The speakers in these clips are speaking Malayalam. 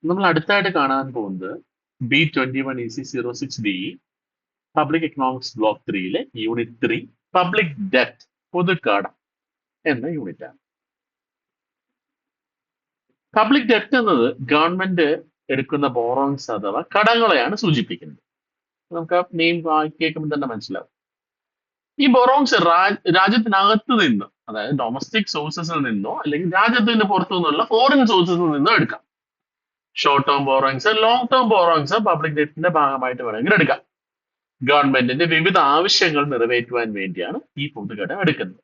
നമ്മൾ അടുത്തായിട്ട് കാണാൻ പോകുന്നത് B21EC06D public economics block 3 unit 3 public debt പൊതുക്കടം എന്ന യൂണിറ്റ് ആണ്. പബ്ലിക് ഡെറ്റ് എന്നത് ഗവൺമെന്റ് എടുക്കുന്ന ബോറോങ്സ് അഥവാ കടങ്ങളെയാണ് സൂചിപ്പിക്കുന്നത്. നമുക്ക് ആ നെയിം കേൾക്കുമ്പോൾ തന്നെ മനസ്സിലാവും. ഈ ബോറോങ്സ് രാജ്യത്തിനകത്ത് നിന്ന്, അതായത് ഡൊമസ്റ്റിക് സോഴ്സസിൽ നിന്നോ അല്ലെങ്കിൽ രാജ്യത്തിന് പുറത്തു നിന്നുള്ള ഫോറിൻ സോഴ്സസിൽ നിന്നോ എടുക്കാം. Short term borrowings, long term borrowings public ഡെറ്റിന്റെ ഭാഗമായിട്ട് വേണമെങ്കിൽ എടുക്കാം. ഗവൺമെന്റിന്റെ വിവിധ ആവശ്യങ്ങൾ നിറവേറ്റുവാൻ വേണ്ടിയാണ് ഈ പൊതുകടം എടുക്കുന്നത്.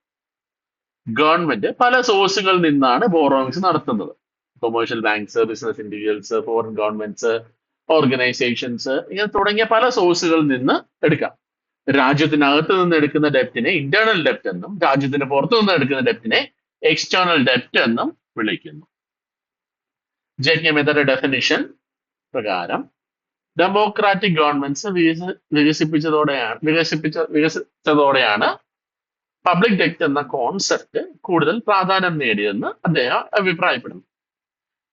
ഗവൺമെന്റ് പല സോഴ്സുകളിൽ നിന്നാണ് ബോറോയിങ്സ് നടത്തുന്നത്. Commercial banks, business individuals, foreign governments, organisations, ഇങ്ങനെ തുടങ്ങിയ പല സോഴ്സുകളിൽ നിന്ന് എടുക്കാം. രാജ്യത്തിനകത്ത് നിന്ന് എടുക്കുന്ന ഡെപ്റ്റിനെ ഇന്റേണൽ ഡെപ്റ്റ് എന്നും രാജ്യത്തിന് പുറത്തു നിന്ന് എടുക്കുന്ന ഡെപ്റ്റിനെ എക്സ്റ്റേണൽ ഡെപ്റ്റ് എന്നും വിളിക്കുന്നു. ജെ.കെ. മെത്തയുടെ ഡെഫിനിഷൻ പ്രകാരം ഡെമോക്രാറ്റിക് ഗവൺമെന്റ്സ് വികസിപ്പിച്ചതോടെയാണ് പബ്ലിക് ഡെറ്റ് എന്ന കോൺസെപ്റ്റ് കൂടുതൽ പ്രാധാന്യം നേടിയെന്ന് അദ്ദേഹം അഭിപ്രായപ്പെടുന്നു.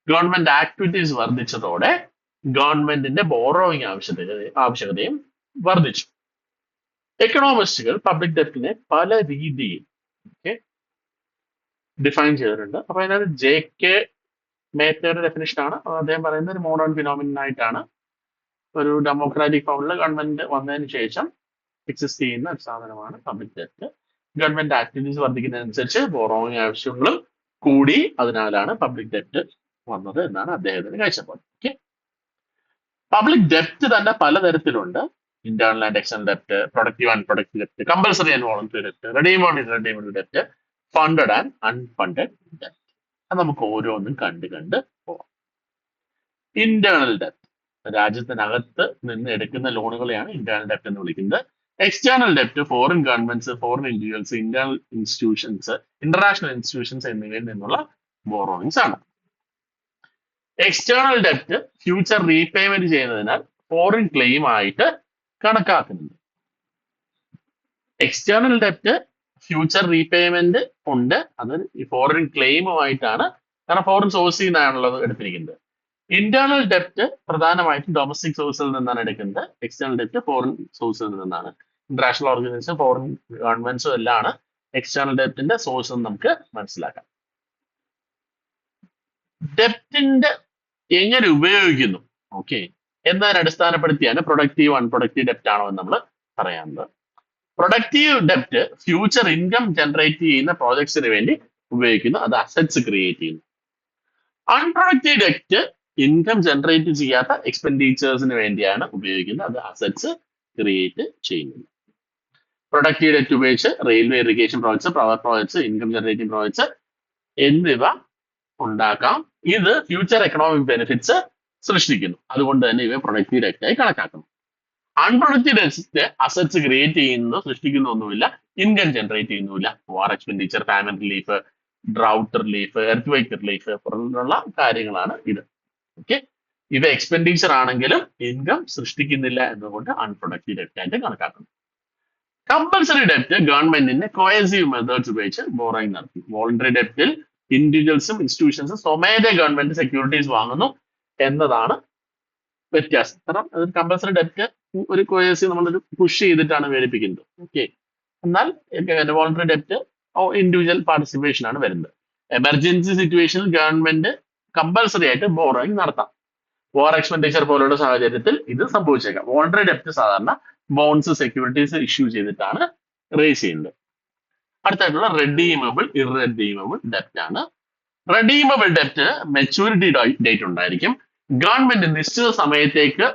ഗവൺമെന്റ് ആക്ടിവിറ്റീസ് വർദ്ധിച്ചതോടെ ഗവൺമെന്റിന്റെ ബോറോയിങ് ആവശ്യകതയും വർദ്ധിച്ചു. എക്കണോമിസ്റ്റുകൾ പബ്ലിക് ഡെപ്റ്റിനെ പല രീതിയിൽ ഡിഫൈൻ ചെയ്തിട്ടുണ്ട്. അപ്പൊ അതിനകത്ത് ജെ.കെ. മേത്തയുടെ ഡെഫിനിഷൻ ആണ്. അദ്ദേഹം പറയുന്നത് ഒരു മോഡേൺ ഫിനോമിനൻ ആയിട്ടാണ്. ഒരു ഡെമോക്രാറ്റിക് പൗണ്ടിൽ ഗവൺമെന്റ് വന്നതിന് ശേഷം എക്സിസ്റ്റ് ചെയ്യുന്ന ഒരു സാധനമാണ് പബ്ലിക് ഡെറ്റ്. ഗവൺമെന്റ് ആക്ടിവിറ്റീസ് വർദ്ധിക്കുന്നതനുസരിച്ച് ബോറോയിങ് ആവശ്യങ്ങളും കൂടി, അതിനാലാണ് പബ്ലിക് ഡെറ്റ് വന്നത് എന്നാണ് അദ്ദേഹത്തിന്റെ കാഴ്ചപ്പാട്. പബ്ലിക് ഡെപ്റ്റ് തന്നെ പലതരത്തിലുണ്ട്. Internal and external ഡെപ്റ്റ്, productive and productive ഡെപ്റ്റ്, compulsory and voluntary ഡെപ്റ്റ്, redeemable ഡെപ്റ്റ്, funded and unfunded ഡെപ്റ്റ്. അത് നമുക്ക് ഓരോന്നും കണ്ട് പോവാം. ഇന്റേണൽ ഡെപ്റ്റ്, രാജ്യത്തിനകത്ത് നിന്ന് എടുക്കുന്ന ലോണുകളെയാണ് ഇന്റേണൽ ഡെപ്റ്റ് എന്ന് വിളിക്കുന്നത്. എക്സ്റ്റേണൽ ഡെപ്റ്റ് foreign governments, foreign individuals, internal institutions, international institutions എന്നിവയിൽ നിന്നുള്ള ബോറോയിങ്സ് ആണ്. എക്സ്റ്റേണൽ ഡെപ്റ്റ് ഫ്യൂച്ചർ റീപേയ്മെന്റ് ചെയ്യുന്നതിനാൽ ഫോറിൻ ക്ലെയിം ആയിട്ട് കണക്കാക്കുന്നുണ്ട്. എക്സ്റ്റേണൽ ഡെപ്റ്റ് ഫ്യൂച്ചർ റീപേയ്മെന്റ് ഉണ്ട്, അത് ഫോറിൻ ക്ലെയിമുമായിട്ടാണ്, കാരണം ഫോറിൻ സോഴ്സിൽ നിന്നാണുള്ളത് എടുത്തിരിക്കുന്നത്. ഇന്റേണൽ ഡെപ്റ്റ് പ്രധാനമായിട്ടും ഡൊമസ്റ്റിക് സോഴ്സിൽ നിന്നാണ് എടുക്കുന്നത്. എക്സ്റ്റേണൽ ഡെപ്റ്റ് ഫോറിൻ സോഴ്സിൽ നിന്നാണ്. ഇന്റർനാഷണൽ ഓർഗനൈസേഷൻ, ഫോറിൻ ഗവൺമെന്റ്സും എല്ലാം എക്സ്റ്റേണൽ ഡെപ്റ്റിന്റെ സോഴ്സ് എന്ന് നമുക്ക് മനസ്സിലാക്കാം. ഡെപ്റ്റിന്റെ എങ്ങനെ ഉപയോഗിക്കുന്നു എന്നതിനെ അടിസ്ഥാനപ്പെടുത്തിയാണ് പ്രൊഡക്റ്റീവ് അൺപ്രൊഡക്റ്റീവ് ഡെപ്റ്റ് ആണോ എന്ന് നമ്മൾ പറയാറുണ്ട്. പ്രൊഡക്റ്റീവ് ഡെപ്റ്റ് ഫ്യൂച്ചർ ഇൻകം ജനറേറ്റ് ചെയ്യുന്ന പ്രോജക്ട്സിന് വേണ്ടി ഉപയോഗിക്കുന്നു, അത് അസറ്റ്സ് ക്രിയേറ്റ് ചെയ്യുന്നു. അൺപ്രൊഡക്റ്റീവ് ഡെപ്റ്റ് ഇൻകം ജനറേറ്റ് ചെയ്യാത്ത എക്സ്പെൻഡിച്ചേഴ്സിന് വേണ്ടിയാണ് ഉപയോഗിക്കുന്നത്, അത് അസറ്റ്സ് ക്രിയേറ്റ് ചെയ്യുന്നില്ല. പ്രൊഡക്റ്റീവ് ഡെപ്റ്റ് ഉപയോഗിച്ച് railway, irrigation projects, power projects, income generating projects എന്നിവ ഉണ്ടാക്കാം. ഇത് ഫ്യൂച്ചർ എക്കണോമിക് ബെനിഫിറ്റ്സ് സൃഷ്ടിക്കുന്നു. അതുകൊണ്ട് തന്നെ ഇവ പ്രൊഡക്റ്റീവ് ഡെപ്റ്റ് ആയി കണക്കാക്കുന്നു. അൺപ്രൊഡക്റ്റീവ് ഡെപ്റ്റ് അസറ്റ്സ് ക്രിയേറ്റ് ചെയ്യുന്നതോ സൃഷ്ടിക്കുന്നൊന്നുമില്ല, ഇൻകം ജനറേറ്റ് ചെയ്യുന്നുമില്ല. War expenditure, famine relief, drought relief, earthquake relief പോലുള്ള കാര്യങ്ങളാണ് ഇത്. ഇവ എക്സ്പെൻഡിച്ചർ ആണെങ്കിലും ഇൻകം സൃഷ്ടിക്കുന്നില്ല എന്നതുകൊണ്ട് അൺപ്രൊഡക്റ്റീവ് ഡെപ്റ്റ് ആയിട്ട് കണക്കാക്കുന്നു. കമ്പൽസറി ഡെപ്റ്റ് ഗവൺമെന്റിന്റെ കോയസീവ് മെത്തേഡ്സ് ഉപയോഗിച്ച് ബോറോയിങ് നടത്തി. വോളണ്ടറി ഡെപ്റ്റിൽ ഇൻഡിവിജ്വൽസും ഇൻസ്റ്റിറ്റ്യൂഷൻസും സ്വമേധയാ ഗവൺമെന്റ് സെക്യൂരിറ്റീസ് വാങ്ങുന്നു എന്നതാണ് വ്യത്യാസം. കാരണം കമ്പൽസറി ഡെപ്റ്റ് ഒരു കോയസീവ് നമ്മളൊരു പുഷ് ചെയ്തിട്ടാണ് മേടിപ്പിക്കുന്നത്. എന്നാൽ വോളണ്ടറി ഡെപ്റ്റ് ഇൻഡിവിജ്വൽ പാർട്ടിസിപ്പേഷൻ ആണ് വരുന്നത്. എമർജൻസി സിറ്റുവേഷനിൽ ഗവൺമെന്റ് കമ്പൽസറി ആയിട്ട് ബോറോയിങ് നടത്താം. വാർ എക്സ്പെൻഡിച്ചർ പോലുള്ള സാഹചര്യത്തിൽ ഇത് സംഭവിച്ചേക്കാം. വോളണ്ടറി ഡെപ്റ്റ് സാധാരണ ബോൺസ്, സെക്യൂരിറ്റീസ് ഇഷ്യൂ ചെയ്തിട്ടാണ് റേസ് ചെയ്യുന്നത്. അടുത്തായിട്ടുള്ള റെഡീമബിൾ, ഇറഡീമബിൾ ഡെപ്റ്റ് ആണ്. റെഡീമബിൾ ഡെപ്റ്റ് മെച്ചൂരിറ്റി ഡേറ്റ് ഉണ്ടായിരിക്കും. ഗവൺമെന്റ് നിശ്ചിത സമയത്തേക്ക്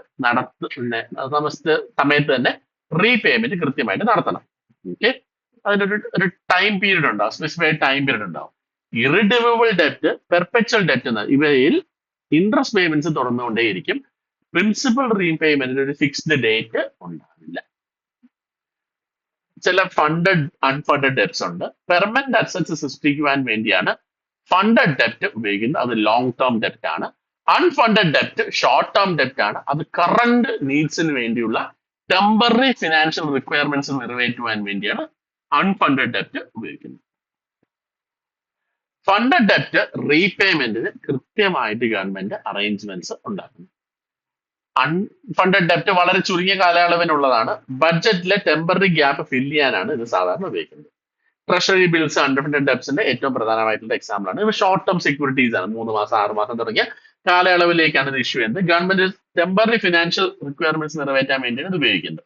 സമയത്ത് തന്നെ റീപേയ്മെന്റ് കൃത്യമായിട്ട് നടത്തണം. അതിനൊരു ടൈം പീരീഡ് ഉണ്ടാവും, സ്പെസിഫൈഡ് ടൈം പീരീഡ് ഉണ്ടാവും. ഇറിഡീമബിൾ ഡെപ്റ്റ്, പെർപെച്വൽ ഡെപ്റ്റ് എന്ന ഇവയിൽ ഇൻട്രസ്റ്റ് പേയ്മെന്റ്സ് തുടർന്നുകൊണ്ടേയിരിക്കും. പ്രിൻസിപ്പൽ റീപേയ്മെന്റിന് ഒരു ഫിക്സ്ഡ് ഡേറ്റ് ഉണ്ടാവില്ല. ചില ഫണ്ടഡ്, അൺഫണ്ടഡ് ഡെപ്റ്റ്സ് ഉണ്ട്. പെർമനന്റ് അസറ്റ്സ് സൃഷ്ടിക്കുവാൻ വേണ്ടിയാണ് ഫണ്ടഡ് ഡെപ്റ്റ് ഉപയോഗിക്കുന്നത്, അത് ലോങ് ടേം ഡെപ്റ്റ് ആണ്. അൺഫണ്ടഡ് ഡെപ്റ്റ് ഷോർട്ട് ടേം ഡെപ്റ്റ് ആണ്, അത് കറന്റ് നീഡ്സിന് വേണ്ടിയുള്ള ടെമ്പററി ഫിനാൻഷ്യൽ റിക്വയർമെന്റ്സ് നിറവേറ്റുവാൻ വേണ്ടിയാണ് അൺഫണ്ടഡ് ഡെപ്റ്റ് ഉപയോഗിക്കുന്നത്. ഫണ്ടഡ് ഡെപ്റ്റ് റീപേയ്മെന്റിന് കൃത്യമായിട്ട് ഗവൺമെന്റ് അറേഞ്ച്മെന്റ്സ് ഉണ്ടാക്കുന്നു. അൺഫണ്ടഡ് ഡെപ്റ്റ് വളരെ ചുരുങ്ങിയ കാലയളവിനുള്ളതാണ്. ബഡ്ജറ്റിലെ ടെമ്പററി ഗ്യാപ്പ് ഫില്ല് ചെയ്യാനാണ് ഇത് സാധാരണ ഉപയോഗിക്കുന്നത്. ട്രഷറി ബിൽസ് അൺഫണ്ടഡ് ഡെപ്റ്റ്സിന്റെ ഏറ്റവും പ്രധാനമായിട്ടുള്ള എക്സാമ്പിൾ ആണ്. ഇവ ഷോർട്ട് ടേം സെക്യൂരിറ്റീസ് ആണ്. 3 മാസം 6 മാസം തുടങ്ങിയ കാലയളവിലേക്കാണ് ഇത് ഇഷ്യൂ ചെയ്യുന്നത്. ഗവൺമെന്റ് ടെമ്പററി ഫിനാൻഷ്യൽ റിക്വയർമെന്റ്സ് നിറവേറ്റാൻ വേണ്ടിയാണ് ഇത് ഉപയോഗിക്കുന്നത്.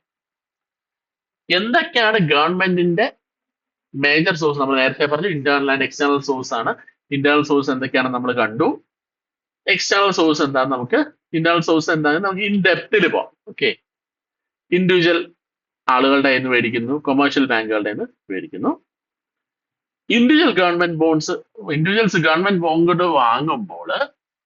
എന്തൊക്കെയാണ് ഗവൺമെന്റിന്റെ മേജർ സോഴ്സ്? നമ്മൾ നേരത്തെ പറഞ്ഞു ഇന്റേണൽ ആൻഡ് എക്സ്റ്റേണൽ സോഴ്സ് ആണ്. ഇന്റേണൽ സോഴ്സ് എന്തൊക്കെയാണെന്ന് നമ്മൾ കണ്ടു. എക്സ്റ്റേണൽ സോഴ്സ് എന്താണ്? ഇന്റേണൽ സോഴ്സ് എന്താണ്? നമുക്ക് ഇൻ ഡെപ്തിൽ പോവാം. ഓക്കെ, ഇൻഡിവിജ്വൽ ആളുകളുടെ കയ്യിൽ നിന്ന് മേടിക്കുന്നു, കൊമേഴ്ഷ്യൽ ബാങ്കുകളുടെ നിന്ന് മേടിക്കുന്നു. ഇൻഡിവിജ്വൽസ് ഗവൺമെന്റ് ബോണ്ട് വാങ്ങുമ്പോൾ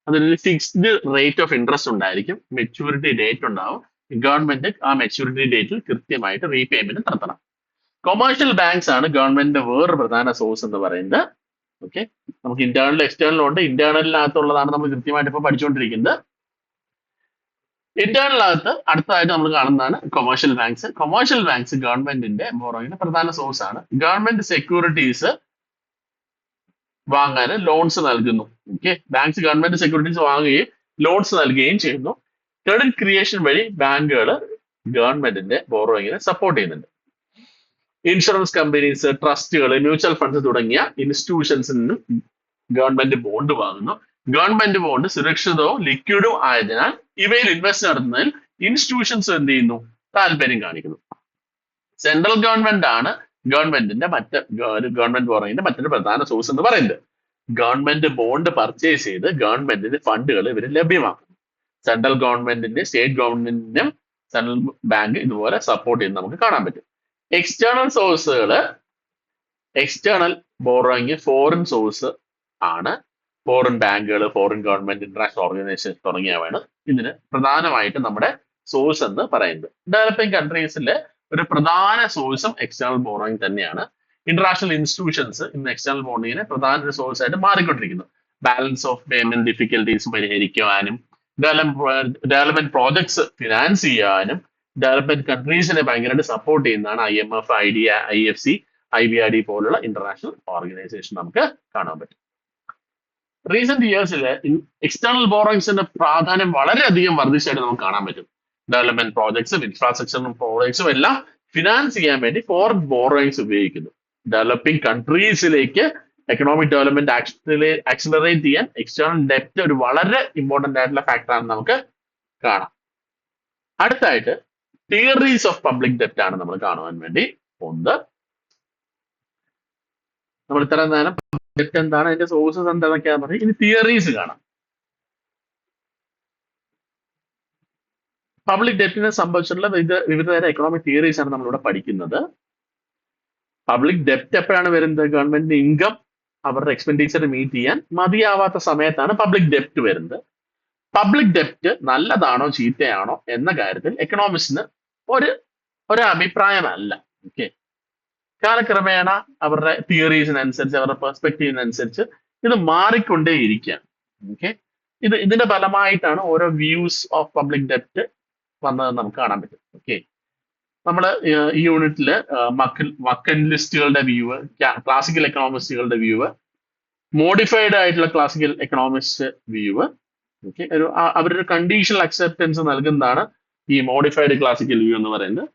അതിനൊരു ഫിക്സ്ഡ് റേറ്റ് ഓഫ് ഇൻട്രസ്റ്റ് ഉണ്ടായിരിക്കും, മെച്യൂരിറ്റി ഡേറ്റ് ഉണ്ടാവും. ഗവൺമെന്റ് ആ മെച്യൂരിറ്റി ഡേറ്റിൽ കൃത്യമായിട്ട് റീപേയ്മെന്റ് നടത്തണം. കൊമേഴ്ഷ്യൽ ബാങ്ക്സ് ആണ് ഗവൺമെന്റിന്റെ വേറൊരു പ്രധാന സോഴ്സ് എന്ന് പറയുന്നത്. ഓക്കെ, നമുക്ക് ഇന്റേണൽ എക്സ്റ്റേണലും ഉണ്ട്. ഇന്റേണലിനകത്തുള്ളതാണ് നമ്മൾ കൃത്യമായിട്ട് ഇപ്പൊ പഠിച്ചുകൊണ്ടിരിക്കുന്നത്. ഇന്റേണലിനകത്ത് അടുത്തതായിട്ട് നമ്മൾ കാണുന്നതാണ് കൊമേഴ്ഷ്യൽ ബാങ്ക്സ്. കൊമേഴ്ഷ്യൽ ബാങ്ക്സ് ഗവൺമെന്റിന്റെ ബോറോയിന്റെ പ്രധാന സോഴ്സ് ആണ്. ഗവൺമെന്റ് സെക്യൂരിറ്റീസ് വാങ്ങാൻ ലോൺസ് നൽകുന്നു. ഓക്കെ, ബാങ്ക്സ് ഗവൺമെന്റ് സെക്യൂരിറ്റീസ് വാങ്ങുകയും ലോൺസ് നൽകുകയും ചെയ്യുന്നു. ക്രെഡിറ്റ് ക്രിയേഷൻ വഴി ബാങ്കുകൾ ഗവൺമെന്റിന്റെ ബോറോയിങ്ങിനെ സപ്പോർട്ട് ചെയ്യുന്നുണ്ട്. ഇൻഷുറൻസ് കമ്പനീസ്, ട്രസ്റ്റുകൾ, മ്യൂച്വൽ ഫണ്ട്സ് തുടങ്ങിയ ഇൻസ്റ്റിറ്റ്യൂഷൻസിൽ നിന്നും ഗവൺമെന്റ് ബോണ്ട് വാങ്ങുന്നു. ഗവൺമെന്റ് ബോണ്ട് സുരക്ഷിതവും ലിക്വിഡും ആയതിനാൽ ഇവയിൽ ഇൻവെസ്റ്റ് നടത്തുന്നതിൽ ഇൻസ്റ്റിറ്റ്യൂഷൻസ് എന്ത് ചെയ്യുന്നു? താല്പര്യം കാണിക്കുന്നു. സെൻട്രൽ ഗവൺമെന്റ് ആണ് ഗവൺമെന്റ് ബോറോയിങ്ങിന്റെ മറ്റൊരു പ്രധാന സോഴ്സ് എന്ന് പറയുന്നത്. ഗവൺമെന്റ് ബോണ്ട് പർച്ചേസ് ചെയ്ത് ഗവൺമെന്റിന്റെ ഫണ്ടുകൾ ഇവർ ലഭ്യമാക്കുന്നു. സെൻട്രൽ ഗവൺമെന്റിന്റെ, സ്റ്റേറ്റ് ഗവൺമെന്റിനും സെൻട്രൽ ബാങ്ക് ഇതുപോലെ സപ്പോർട്ട് ചെയ്യുന്നത് നമുക്ക് കാണാൻ പറ്റും. എക്സ്റ്റേണൽ സോഴ്സുകൾ, എക്സ്റ്റേണൽ ബോറോയിങ് ഫോറിൻ സോഴ്സ് ആണ്. ഫോറിൻ ബാങ്കുകൾ, ഫോറിൻ ഗവൺമെന്റ്, ഇന്റർനാഷണൽ ഓർഗനൈസേഷൻ തുടങ്ങിയവയാണ് ഇതിന് പ്രധാനമായിട്ട് നമ്മുടെ സോഴ്സ് എന്ന് പറയുന്നത്. ഡെവലപ്പിംഗ് കൺട്രീസിലെ ഒരു പ്രധാന സോഴ്സും എക്സ്റ്റേണൽ ബോറോയിങ് തന്നെയാണ്. ഇന്റർനാഷണൽ ഇൻസ്റ്റിറ്റ്യൂഷൻസ് ഇന്ന് എക്സ്റ്റേണൽ ബോണ്ടിങ്ങിനെ പ്രധാന ഒരു സോഴ്സ് ആയിട്ട് മാറിക്കൊണ്ടിരിക്കുന്നു. ബാലൻസ് ഓഫ് പേയ്മെന്റ് ഡിഫിക്കൽട്ടീസ് പരിഹരിക്കുവാനും, ഡെവലപ്മെന്റ് പ്രോജക്ട്സ് ഫിനാൻസ് ചെയ്യാനും ഡെവലപ്മെന്റ് കൺട്രീസിനെ ഭയങ്കരമായിട്ട് സപ്പോർട്ട് ചെയ്യുന്നതാണ് IMF, IFC, IBRD പോലുള്ള ഇന്റർനാഷണൽ ഓർഗനൈസേഷൻ നമുക്ക് കാണാൻ പറ്റും. റീസെന്റ് ഇയേഴ്സിൽ എക്സ്റ്റേണൽ ബോറോയിങ്സിന്റെ പ്രാധാന്യം വളരെയധികം വർദ്ധിച്ചായിട്ട് നമുക്ക് കാണാൻ പറ്റും. ഡെവലപ്മെന്റ് പ്രോജക്ട്സും ഇൻഫ്രാസ്ട്രക്ചറും പ്രോജക്ട്സും എല്ലാം ഫിനാൻസ് ചെയ്യാൻ വേണ്ടി ഫോറിൻ ബോറോയിങ്സ് ഉപയോഗിക്കുന്നു. ഡെവലപ്പിംഗ് കൺട്രീസിലേക്ക് എക്കണോമിക് ഡെവലപ്മെന്റ് ആക്സിലറേറ്റ് ചെയ്യാൻ എക്സ്റ്റേണൽ ഡെപ്റ്റ് ഒരു വളരെ ഇമ്പോർട്ടന്റ് ആയിട്ടുള്ള ഫാക്ടറാണ് നമുക്ക് കാണാം. അടുത്തായിട്ട് തിയറീസ് ഓഫ് പബ്ലിക് ഡെപ്റ്റ് ആണ് നമ്മൾ കാണുവാൻ വേണ്ടി പോകുന്നത്. നമ്മൾ ഇത്രയും നേരം ഡെപ്റ്റ് എന്താണ്, അതിന്റെ സോഴ്സസ് എന്താണെന്നൊക്കെയാന്ന് പറഞ്ഞാൽ ഇനി തിയറീസ് കാണാം. പബ്ലിക് ഡെപ്റ്റിനെ സംബന്ധിച്ചുള്ള വിവിധ തരം എക്കണോമിക് തിയറീസ് ആണ് നമ്മളിവിടെ പഠിക്കുന്നത്. പബ്ലിക് ഡെപ്റ്റ് എപ്പോഴാണ് വരുന്നത്? ഗവൺമെന്റിന്റെ ഇൻകം അവരുടെ എക്സ്പെൻഡിച്ചർ മീറ്റ് ചെയ്യാൻ മതിയാവാത്ത സമയത്താണ് പബ്ലിക് ഡെപ്റ്റ് വരുന്നത്. പബ്ലിക് ഡെപ്റ്റ് നല്ലതാണോ ചീത്തയാണോ എന്ന കാര്യത്തിൽ എക്കണോമിക്സിന് ഒരു അഭിപ്രായമല്ല. ഓക്കെ, കാലക്രമേണ അവരുടെ തിയറീസിനനുസരിച്ച്, അവരുടെ പെർസ്പെക്റ്റീവിനനുസരിച്ച് ഇത് മാറിക്കൊണ്ടേയിരിക്കുകയാണ്. ഓക്കെ, ഇതിന്റെ ഫലമായിട്ടാണ് ഓരോ വ്യൂസ് ഓഫ് പബ്ലിക് ഡെപ്റ്റ് വന്നതെന്ന് നമുക്ക് കാണാൻ പറ്റും. ഓക്കെ, നമ്മൾ ഈ യൂണിറ്റില് മക്കൻലിസ്റ്റുകളുടെ വ്യൂവ്, ക്ലാസിക്കൽ എക്കണോമിസ്റ്റുകളുടെ വ്യൂവ്, മോഡിഫൈഡ് ആയിട്ടുള്ള ക്ലാസിക്കൽ എക്കണോമിസ്റ്റ് വ്യൂവ്, ഓക്കെ, അവരൊരു കണ്ടീഷണൽ അക്സെപ്റ്റൻസ് നൽകുന്നതാണ് ഈ മോഡിഫൈഡ് ക്ലാസിക്കൽ വ്യൂ എന്ന് പറയുന്നത്.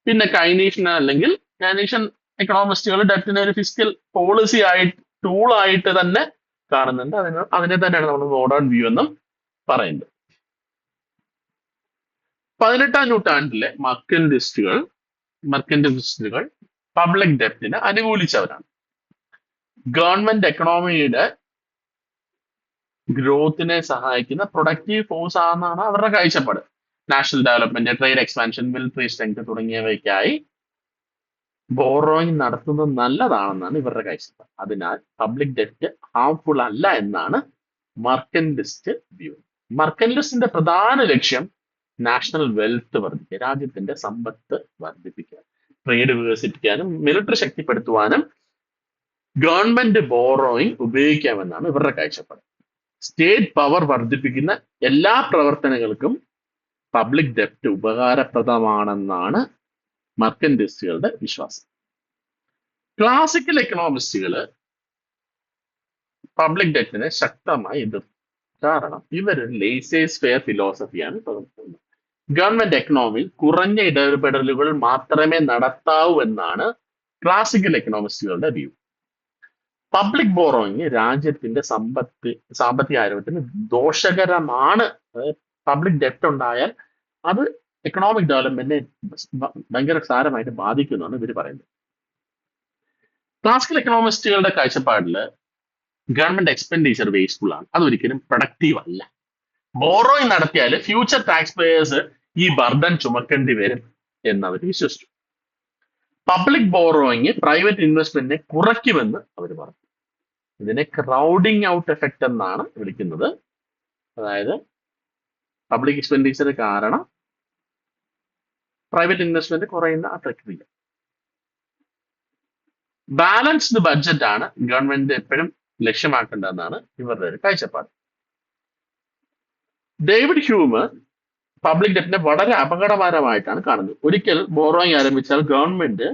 പിന്നെ കൈനീഷ്യൻ എക്കണോമിസ്റ്റുകൾ ഡെപ്റ്റിനെ ഒരു ഫിസിക്കൽ പോളിസി ആയിട്ട്, ടൂൾ ആയിട്ട് തന്നെ കാണുന്നുണ്ട്. അതിനെ തന്നെയാണ് നമ്മൾ മോഡേൺ വ്യൂ എന്നും പറയുന്നത്. 18ാം നൂറ്റാണ്ടിലെ മർക്കന്റിലിസ്റ്റുകൾ പബ്ലിക് ഡെപ്റ്റിനെ അനുകൂലിച്ചവരാണ്. ഗവൺമെന്റ് എക്കണോമിയുടെ ഗ്രോത്തിനെ സഹായിക്കുന്ന പ്രൊഡക്റ്റീവ് ഫോഴ്സ് ആണെന്നാണ് അവരുടെ കാഴ്ചപ്പാട്. National development, trade expansion, military strength തുടങ്ങിയവയ്ക്കായി ബോറോയിങ് നടത്തുന്നത് നല്ലതാണെന്നാണ് ഇവരുടെ കാഴ്ചപ്പാട്. അതിനാൽ പബ്ലിക് ഡെപ്റ്റ് ഹാർംഫുൾ അല്ല എന്നാണ് മർക്കന്റിലിസ്റ്റ് വ്യൂ. മർക്കന്റിലിസ്റ്റിന്റെ പ്രധാന ലക്ഷ്യം നാഷണൽ വെൽത്ത് വർദ്ധിക്കുക, രാജ്യത്തിന്റെ സമ്പത്ത് വർദ്ധിപ്പിക്കുക, ട്രേഡ് വികസിപ്പിക്കാനും മിലിറ്ററി ശക്തിപ്പെടുത്തുവാനും ഗവൺമെന്റ് ബോറോയിങ് ഉപയോഗിക്കാമെന്നാണ് ഇവരുടെ കാഴ്ചപ്പാട്. സ്റ്റേറ്റ് പവർ വർദ്ധിപ്പിക്കുന്ന എല്ലാ പ്രവർത്തനങ്ങൾക്കും പബ്ലിക് ഡെപ്റ്റ് ഉപകാരപ്രദമാണെന്നാണ് മർക്കന്റിലിസ്റ്റുകളുടെ വിശ്വാസം. ക്ലാസിക്കൽ എക്കണോമിസ്റ്റുകൾ പബ്ലിക് ഡെറ്റിനെ ശക്തമായി എതിർത്തു. കാരണം ഇവരൊരു ലേസേഴ്സ് ഫെയർ ഫിലോസഫിയാണ് പകർത്തുന്നത്. ഗവൺമെന്റ് എക്കണോമിയിൽ കുറഞ്ഞ ഇടപെടലുകൾ മാത്രമേ നടത്താവൂ എന്നാണ് ക്ലാസിക്കൽ എക്കണോമിസ്റ്റുകളുടെ വ്യൂ. പബ്ലിക് ബോറോയിങ് രാജ്യത്തിന്റെ സാമ്പത്തിക ആരോഗ്യത്തിന് ദോഷകരമാണ്. പബ്ലിക് ഡെപ്റ്റ് ഉണ്ടായാൽ അത് എക്കണോമിക് ഡെവലപ്മെന്റിനെ ഭയങ്കര സാരമായിട്ട് ബാധിക്കുമെന്നാണ് ഇവർ പറയുന്നത്. ക്ലാസിക്കൽ എക്കണോമിസ്റ്റുകളുടെ കാഴ്ചപ്പാടിൽ ഗവൺമെന്റ് എക്സ്പെൻഡിച്ചർ വേസ്റ്റ്ഫുൾ ആണ്, അതൊരിക്കലും പ്രൊഡക്റ്റീവ് അല്ല. ബോറോയിങ് നടത്തിയാൽ ഫ്യൂച്ചർ ടാക്സ് പേയേഴ്സ് ഈ ബർഡൻ ചുമക്കേണ്ടി വരും എന്നവർ വിശ്വസിച്ചു. പബ്ലിക് ബോറോയിങ് പ്രൈവറ്റ് ഇൻവെസ്റ്റ്മെന്റിനെ കുറയ്ക്കുമെന്ന് അവർ പറഞ്ഞു. ഇതിനെ ക്രൗഡിങ് ഔട്ട് എഫക്റ്റ് എന്നാണ് വിളിക്കുന്നത്. അതായത് പബ്ലിക് എക്സ്പെൻഡിച്ചർ കാരണം പ്രൈവറ്റ് ഇൻവെസ്റ്റ്മെന്റ് കുറയുന്ന ആ പ്രക്രിയ. ബാലൻസ്ഡ് ബഡ്ജറ്റ് ആണ് ഗവൺമെന്റ് എപ്പോഴും ലക്ഷ്യമാക്കേണ്ടതെന്നാണ് ഇവരുടെ ഒരു കാഴ്ചപ്പാട്. ഡേവിഡ് ഹ്യൂമ് പബ്ലിക് ഡെറ്റിനെ വളരെ അപകടകരമായിട്ടാണ് കാണുന്നത്. ഒരിക്കൽ ബോറോയിങ് ആരംഭിച്ചാൽ ഗവൺമെന്റ്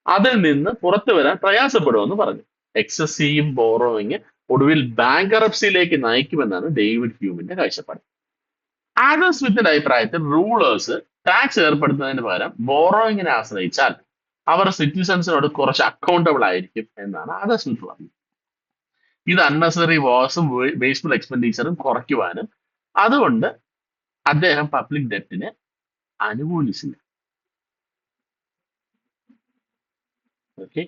അതിൽ നിന്ന് പുറത്തു വരാൻ പ്രയാസപ്പെടുമെന്ന് പറഞ്ഞു. എക്സസീവ് ബോറോയിങ് ഒടുവിൽ ബാങ്ക്റപ്സിയിലേക്ക് നയിക്കുമെന്നാണ് ഡേവിഡ് ഹ്യൂമിന്റെ കാഴ്ചപ്പാട്. ആഡം സ്മിത്തിന്റെ അഭിപ്രായത്തിൽ റൂളേഴ്സ് ടാക്സ് ഏർപ്പെടുത്തുന്നതിന് പകരം ബോറോയിങ്ങിനെ ആശ്രയിച്ചാൽ അവർ സിറ്റിസൺസിനോട് കുറച്ച് അക്കൗണ്ടബിൾ ആയിരിക്കും എന്നാണ് ആഡം സ്മിത്ത് പറഞ്ഞത്. ഇത് അൺനെസറി വാസും വേസ്റ്റ്ഫുൾ എക്സ്പെൻഡിച്ചറും കുറയ്ക്കുവാനും അതുകൊണ്ട് അദ്ദേഹം പബ്ലിക് ഡെറ്റിനെ അനുകൂലിച്ചില്ല. ഓക്കെ,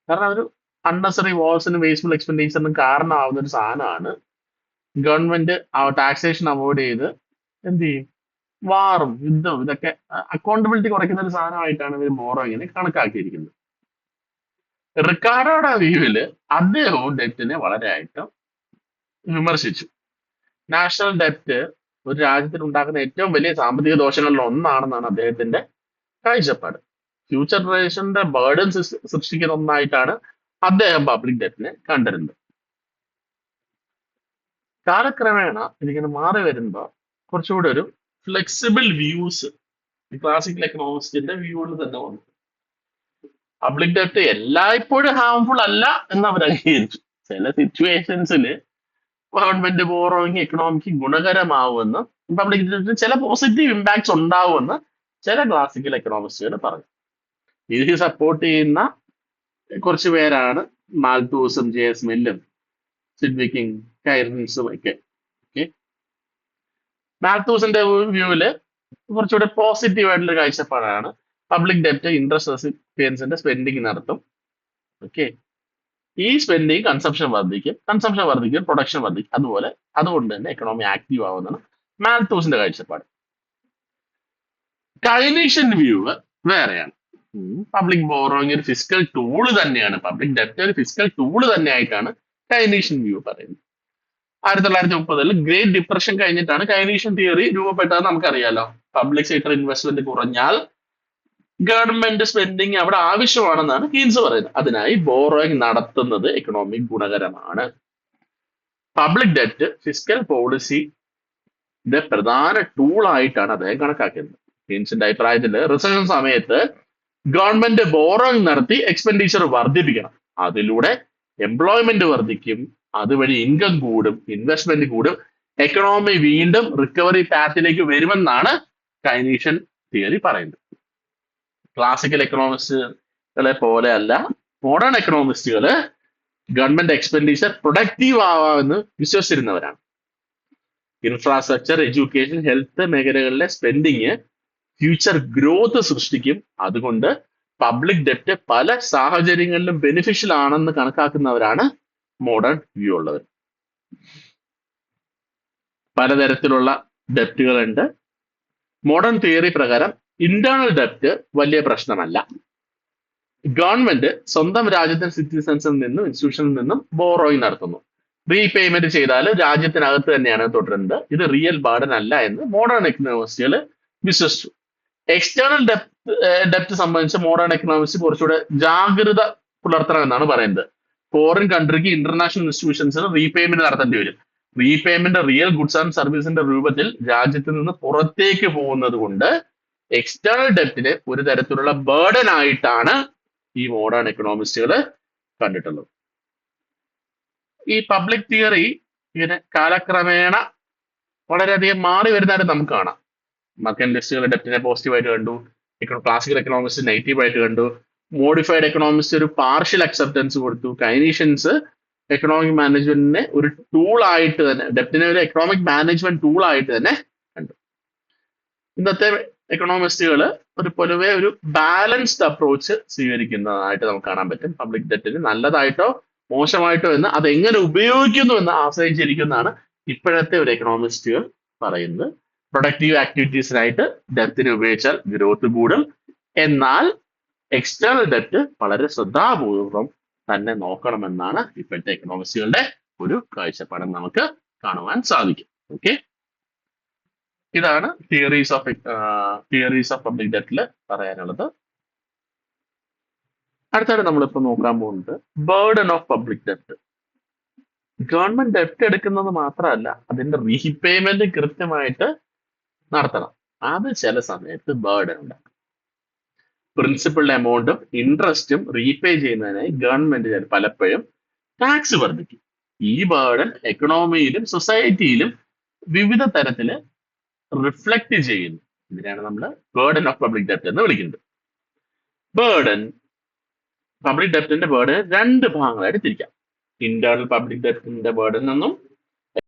കാരണം ഒരു അൺനെസറി വാൾസിനും വേസ്റ്റ്ഫുൾ എക്സ്പെൻഡിച്ചറിനും കാരണമാവുന്ന ഒരു സാധനമാണ്. ഗവൺമെന്റ് ടാക്സേഷൻ അവോയ്ഡ് ചെയ്ത് എന്ത് ചെയ്യും, വാറും യുദ്ധവും ഇതൊക്കെ അക്കൗണ്ടബിലിറ്റി കുറയ്ക്കുന്ന ഒരു സാധനമായിട്ടാണ് ഇവർ ബോറോയിങ്ങിനെ കണക്കാക്കിയിരിക്കുന്നത്. റിക്കാർഡോയുടെ വ്യൂവില് അദ്ദേഹവും ഡെറ്റിനെ വളരെയായിട്ട് വിമർശിച്ചു. നാഷണൽ ഡെപ്റ്റ് ഒരു രാജ്യത്തിന് ഉണ്ടാക്കുന്ന ഏറ്റവും വലിയ സാമ്പത്തിക ദോഷങ്ങളിൽ ഒന്നാണെന്നാണ് അദ്ദേഹത്തിന്റെ കാഴ്ചപ്പാട്. ഫ്യൂച്ചർ ജനറേഷന്റെ ബേർഡൻ സൃഷ്ടിക്കുന്ന ഒന്നായിട്ടാണ് അദ്ദേഹം പബ്ലിക് ഡെറ്റിനെ കണ്ടിരുന്നത്. കാലക്രമേണ ഇതിങ്ങനെ മാറി വരുമ്പോൾ കുറച്ചുകൂടി ഒരു ഫ്ലെക്സിബിൾ വ്യൂസ് ക്ലാസിക്കൽ എക്കണോമിക്സിന്റെ വ്യൂവിൽ തന്നെ വന്നു. പബ്ലിക് ഡെപ്റ്റ് എല്ലായ്പ്പോഴും ഹാംഫുൾ അല്ല എന്ന് അവർ അംഗീകരിച്ചു. ചില സിറ്റുവേഷൻസിൽ ഗവൺമെന്റ് ബോറോയിങ് എക്കണോമിക്ക് ഗുണകരമാവുമെന്ന്, പബ്ലിക് ഡെപ്റ്റിന് ചില പോസിറ്റീവ് ഇമ്പാക്ട്സ് ഉണ്ടാവുമെന്ന് ചില ക്ലാസിക്കൽ എക്കണോമിസ്റ്റുകൾ പറഞ്ഞു. ഇത് സപ്പോർട്ട് ചെയ്യുന്ന കുറച്ച് പേരാണ് മാൽത്തൂസും ജെ എസ് മില്ലും സിഡ്വിക്കും കൈറൻസും ഒക്കെ. ഓക്കെ, മാൽത്തൂസിന്റെ വ്യൂവില് കുറച്ചുകൂടെ പോസിറ്റീവ് ആയിട്ടുള്ള കാഴ്ചപ്പാടാണ്. പബ്ലിക് ഡെപ്റ്റ് ഇൻട്രസ്റ്റ് റെസിപ്പിയൻസിന്റെ സ്പെൻഡിങ് നടത്തും. ഓക്കെ, ഈ സ്പെൻഡിങ് കൺസംഷൻ വർദ്ധിക്കും, പ്രൊഡക്ഷൻ വർദ്ധിക്കും, അതുകൊണ്ട് തന്നെ എക്കണോമി ആക്റ്റീവ് ആവുന്നതാണ് മാൽത്തൂസിന്റെ കാഴ്ചപ്പാട്. കൈനീഷ്യൻ വ്യൂ വേറെയാണ്. പബ്ലിക് ബോറോയിങ് ഒരു ഫിസിക്കൽ ടൂള് തന്നെയാണ്, പബ്ലിക് ഡെപ്റ്റ് ഒരു ഫിസിക്കൽ ടൂള് തന്നെയായിട്ടാണ് കൈനീഷ്യൻ വ്യൂ പറയുന്നത്. 1930 ഗ്രേറ്റ് ഡിപ്രഷൻ കഴിഞ്ഞിട്ടാണ് കൈനീഷ്യൻ തിയറി രൂപപ്പെട്ടതെന്ന് നമുക്കറിയാലോ. പബ്ലിക് സെക്ടർ ഇൻവെസ്റ്റ്മെന്റ് കുറഞ്ഞാൽ ഗവൺമെന്റ് സ്പെൻഡിങ് അവിടെ ആവശ്യമാണെന്നാണ് കീൻസ് പറയുന്നത്. അതിനായി ബോറോയിങ് നടത്തുന്നത് എക്കണോമിക് ഗുണകരമാണ്. പബ്ലിക് ഡെറ്റ് ഫിസിക്കൽ പോളിസിയുടെ പ്രധാന ടൂൾ ആയിട്ടാണ് അദ്ദേഹം കണക്കാക്കുന്നത്. കീൻസിന്റെ അഭിപ്രായത്തിൽ റിസഷൻ സമയത്ത് ഗവൺമെന്റ് ബോറോയിങ് നടത്തി എക്സ്പെൻഡിച്ചർ വർദ്ധിപ്പിക്കണം. അതിലൂടെ എംപ്ലോയ്മെന്റ് വർദ്ധിക്കും, അതുവഴി ഇൻകം കൂടും, ഇൻവെസ്റ്റ്മെന്റ് കൂടും, എക്കണോമി വീണ്ടും റിക്കവറി പാത്തിലേക്ക് വരുമെന്നാണ് കൈനീഷ്യൻ തിയറി പറയുന്നത്. ക്ലാസിക്കൽ എക്കണോമിസ്റ്റുകളെ പോലെ അല്ല മോഡേൺ എക്കണോമിസ്റ്റുകള് ഗവൺമെന്റ് എക്സ്പെൻഡിച്ചർ പ്രൊഡക്റ്റീവ് ആവാമെന്ന് വിശ്വസിച്ചിരുന്നവരാണ്. ഇൻഫ്രാസ്ട്രക്ചർ, എഡ്യൂക്കേഷൻ, ഹെൽത്ത് മേഖലകളിലെ സ്പെൻഡിങ് ഫ്യൂച്ചർ ഗ്രോത്ത് സൃഷ്ടിക്കും. അതുകൊണ്ട് പബ്ലിക് ഡെപ്റ്റ് പല സാഹചര്യങ്ങളിലും ബെനിഫിഷ്യൽ ആണെന്ന് കണക്കാക്കുന്നവരാണ് മോഡേൺ വ്യൂ ഉള്ളവർ. പലതരത്തിലുള്ള ഡെപ്റ്റുകളുണ്ട്. മോഡേൺ തിയറി പ്രകാരം ഇന്റേണൽ ഡെപ്റ്റ് വലിയ പ്രശ്നമല്ല. ഗവൺമെന്റ് സ്വന്തം രാജ്യത്തിന്റെ സിറ്റിസൺസിൽ നിന്നും ഇൻസ്റ്റിറ്റ്യൂഷനിൽ നിന്നും ബോറോയിങ് നടത്തുന്നു. റീപേയ്മെന്റ് ചെയ്താൽ രാജ്യത്തിനകത്ത് തന്നെയാണ് തുടരുന്നത്. ഇത് റിയൽ ബർഡൻ അല്ല എന്ന് മോഡേൺ എക്കണോമിസ്റ്റുകൾ വിശ്വസിച്ചു. എക്സ്റ്റേണൽ ഡെപ്റ്റ് സംബന്ധിച്ച് മോഡേൺ എക്കണോമിക്സ് കുറച്ചുകൂടെ ജാഗ്രത പുലർത്തണം എന്നാണ് പറയുന്നത്. ഫോറിൻ കൺട്രിക്ക് ഇന്റർനാഷണൽ ഇൻസ്റ്റിറ്റ്യൂഷൻസിന് റീപേയ്മെന്റ് നടത്തേണ്ടി വരും. റീപേയ്മെന്റ് റിയൽ ഗുഡ്സ് ആൻഡ് സർവീസിന്റെ രൂപത്തിൽ രാജ്യത്ത് നിന്ന് പുറത്തേക്ക് പോകുന്നത് കൊണ്ട് എക്സ്റ്റേണൽ ഡെപ്റ്റിന് ഒരു തരത്തിലുള്ള ബേർഡൻ ആയിട്ടാണ് ഈ മോഡേൺ എക്കണോമിസ്റ്റുകൾ കണ്ടിട്ടുള്ളത്. ഈ പബ്ലിക് തിയറി ഇങ്ങനെ കാലക്രമേണ വളരെയധികം മാറി വരുന്നതായിട്ട് നമുക്ക് കാണാം. മർക്കന്റിലിസ്റ്റുകൾ ഡെപ്റ്റിനെ പോസിറ്റീവായിട്ട് കണ്ടു, ക്ലാസിക്കൽ എക്കണോമിക്സ് നെഗറ്റീവായിട്ട് കണ്ടു, മോഡിഫൈഡ് എക്കണോമിക്സ് ഒരു പാർഷ്യൽ അക്സെപ്റ്റൻസ് കൊടുത്തു, കൈനീഷ്യൻസ് എക്കണോമിക് മാനേജ്മെന്റിനെ ഒരു ടൂൾ ആയിട്ട് തന്നെ, ഡെപ്റ്റിനെ ഒരു എക്കണോമിക് മാനേജ്മെന്റ് ടൂൾ ആയിട്ട് തന്നെ കണ്ടു. ഇന്നത്തെ എക്കണോമിസ്റ്റുകൾ ഒരു പൊതുവെ ഒരു ബാലൻസ്ഡ് അപ്രോച്ച് സ്വീകരിക്കുന്നതായിട്ട് നമുക്ക് കാണാൻ പറ്റും. പബ്ലിക് ഡെറ്റിന് നല്ലതായിട്ടോ മോശമായിട്ടോ എന്ന് അതെങ്ങനെ ഉപയോഗിക്കുന്നു എന്ന് ആശ്രയിച്ചിരിക്കുന്നതാണ് ഇപ്പോഴത്തെ ഒരു എക്കണോമിസ്റ്റുകൾ പറയുന്നത്. പ്രൊഡക്റ്റീവ് ആക്ടിവിറ്റീസിനായിട്ട് ഡെപ്റ്റിനെ ഉപയോഗിച്ചാൽ ഗ്രോത്ത് കൂടും, എന്നാൽ എക്സ്റ്റേണൽ ഡെപ്റ്റ് വളരെ ശ്രദ്ധാപൂർവം തന്നെ നോക്കണമെന്നാണ് ഇപ്പോഴത്തെ എക്കണോമിസ്റ്റുകളുടെ ഒരു കാഴ്ചപ്പാട് നമുക്ക് കാണുവാൻ സാധിക്കും. ഓക്കെ, ഇതാണ് തിയറീസ് ഓഫ് പബ്ലിക് ഡെപ്റ്റിൽ പറയാനുള്ളത്. അടുത്തായിട്ട് നമ്മളിപ്പോ നോക്കാൻ പോകുന്നത് ബേർഡൻ ഓഫ് പബ്ലിക് ഡെപ്റ്റ്. ഗവൺമെന്റ് ഡെപ്റ്റ് എടുക്കുന്നത് മാത്രമല്ല, അതിന്റെ റീപേയ്മെന്റ് കൃത്യമായിട്ട് നടത്തണം. അത് ചില സമയത്ത് ബേർഡൻ ഉണ്ടാക്കും. പ്രിൻസിപ്പൽ എമൗണ്ടും ഇൻട്രസ്റ്റും റീപേ ചെയ്യുന്നതിനായി ഗവൺമെന്റ് പലപ്പോഴും ടാക്സ് വർദ്ധിക്കും. ഈ ബേർഡൻ എക്കണോമിയിലും സൊസൈറ്റിയിലും വിവിധ തരത്തില് റിഫ്ലക്ട് ചെയ്യുന്നു. ഇതിനാണ് നമ്മൾ ബേർഡൻ ഓഫ് പബ്ലിക് ഡെപ്റ്റ് എന്ന് വിളിക്കുന്നത്. പബ്ലിക് ഡെപ്റ്റിന്റെ ബേർഡൻ രണ്ട് ഭാഗങ്ങളായിട്ട് തിരിക്കാം. ഇന്റേണൽ പബ്ലിക് ഡെപ്റ്റിന്റെ ബേർഡൻ എന്നും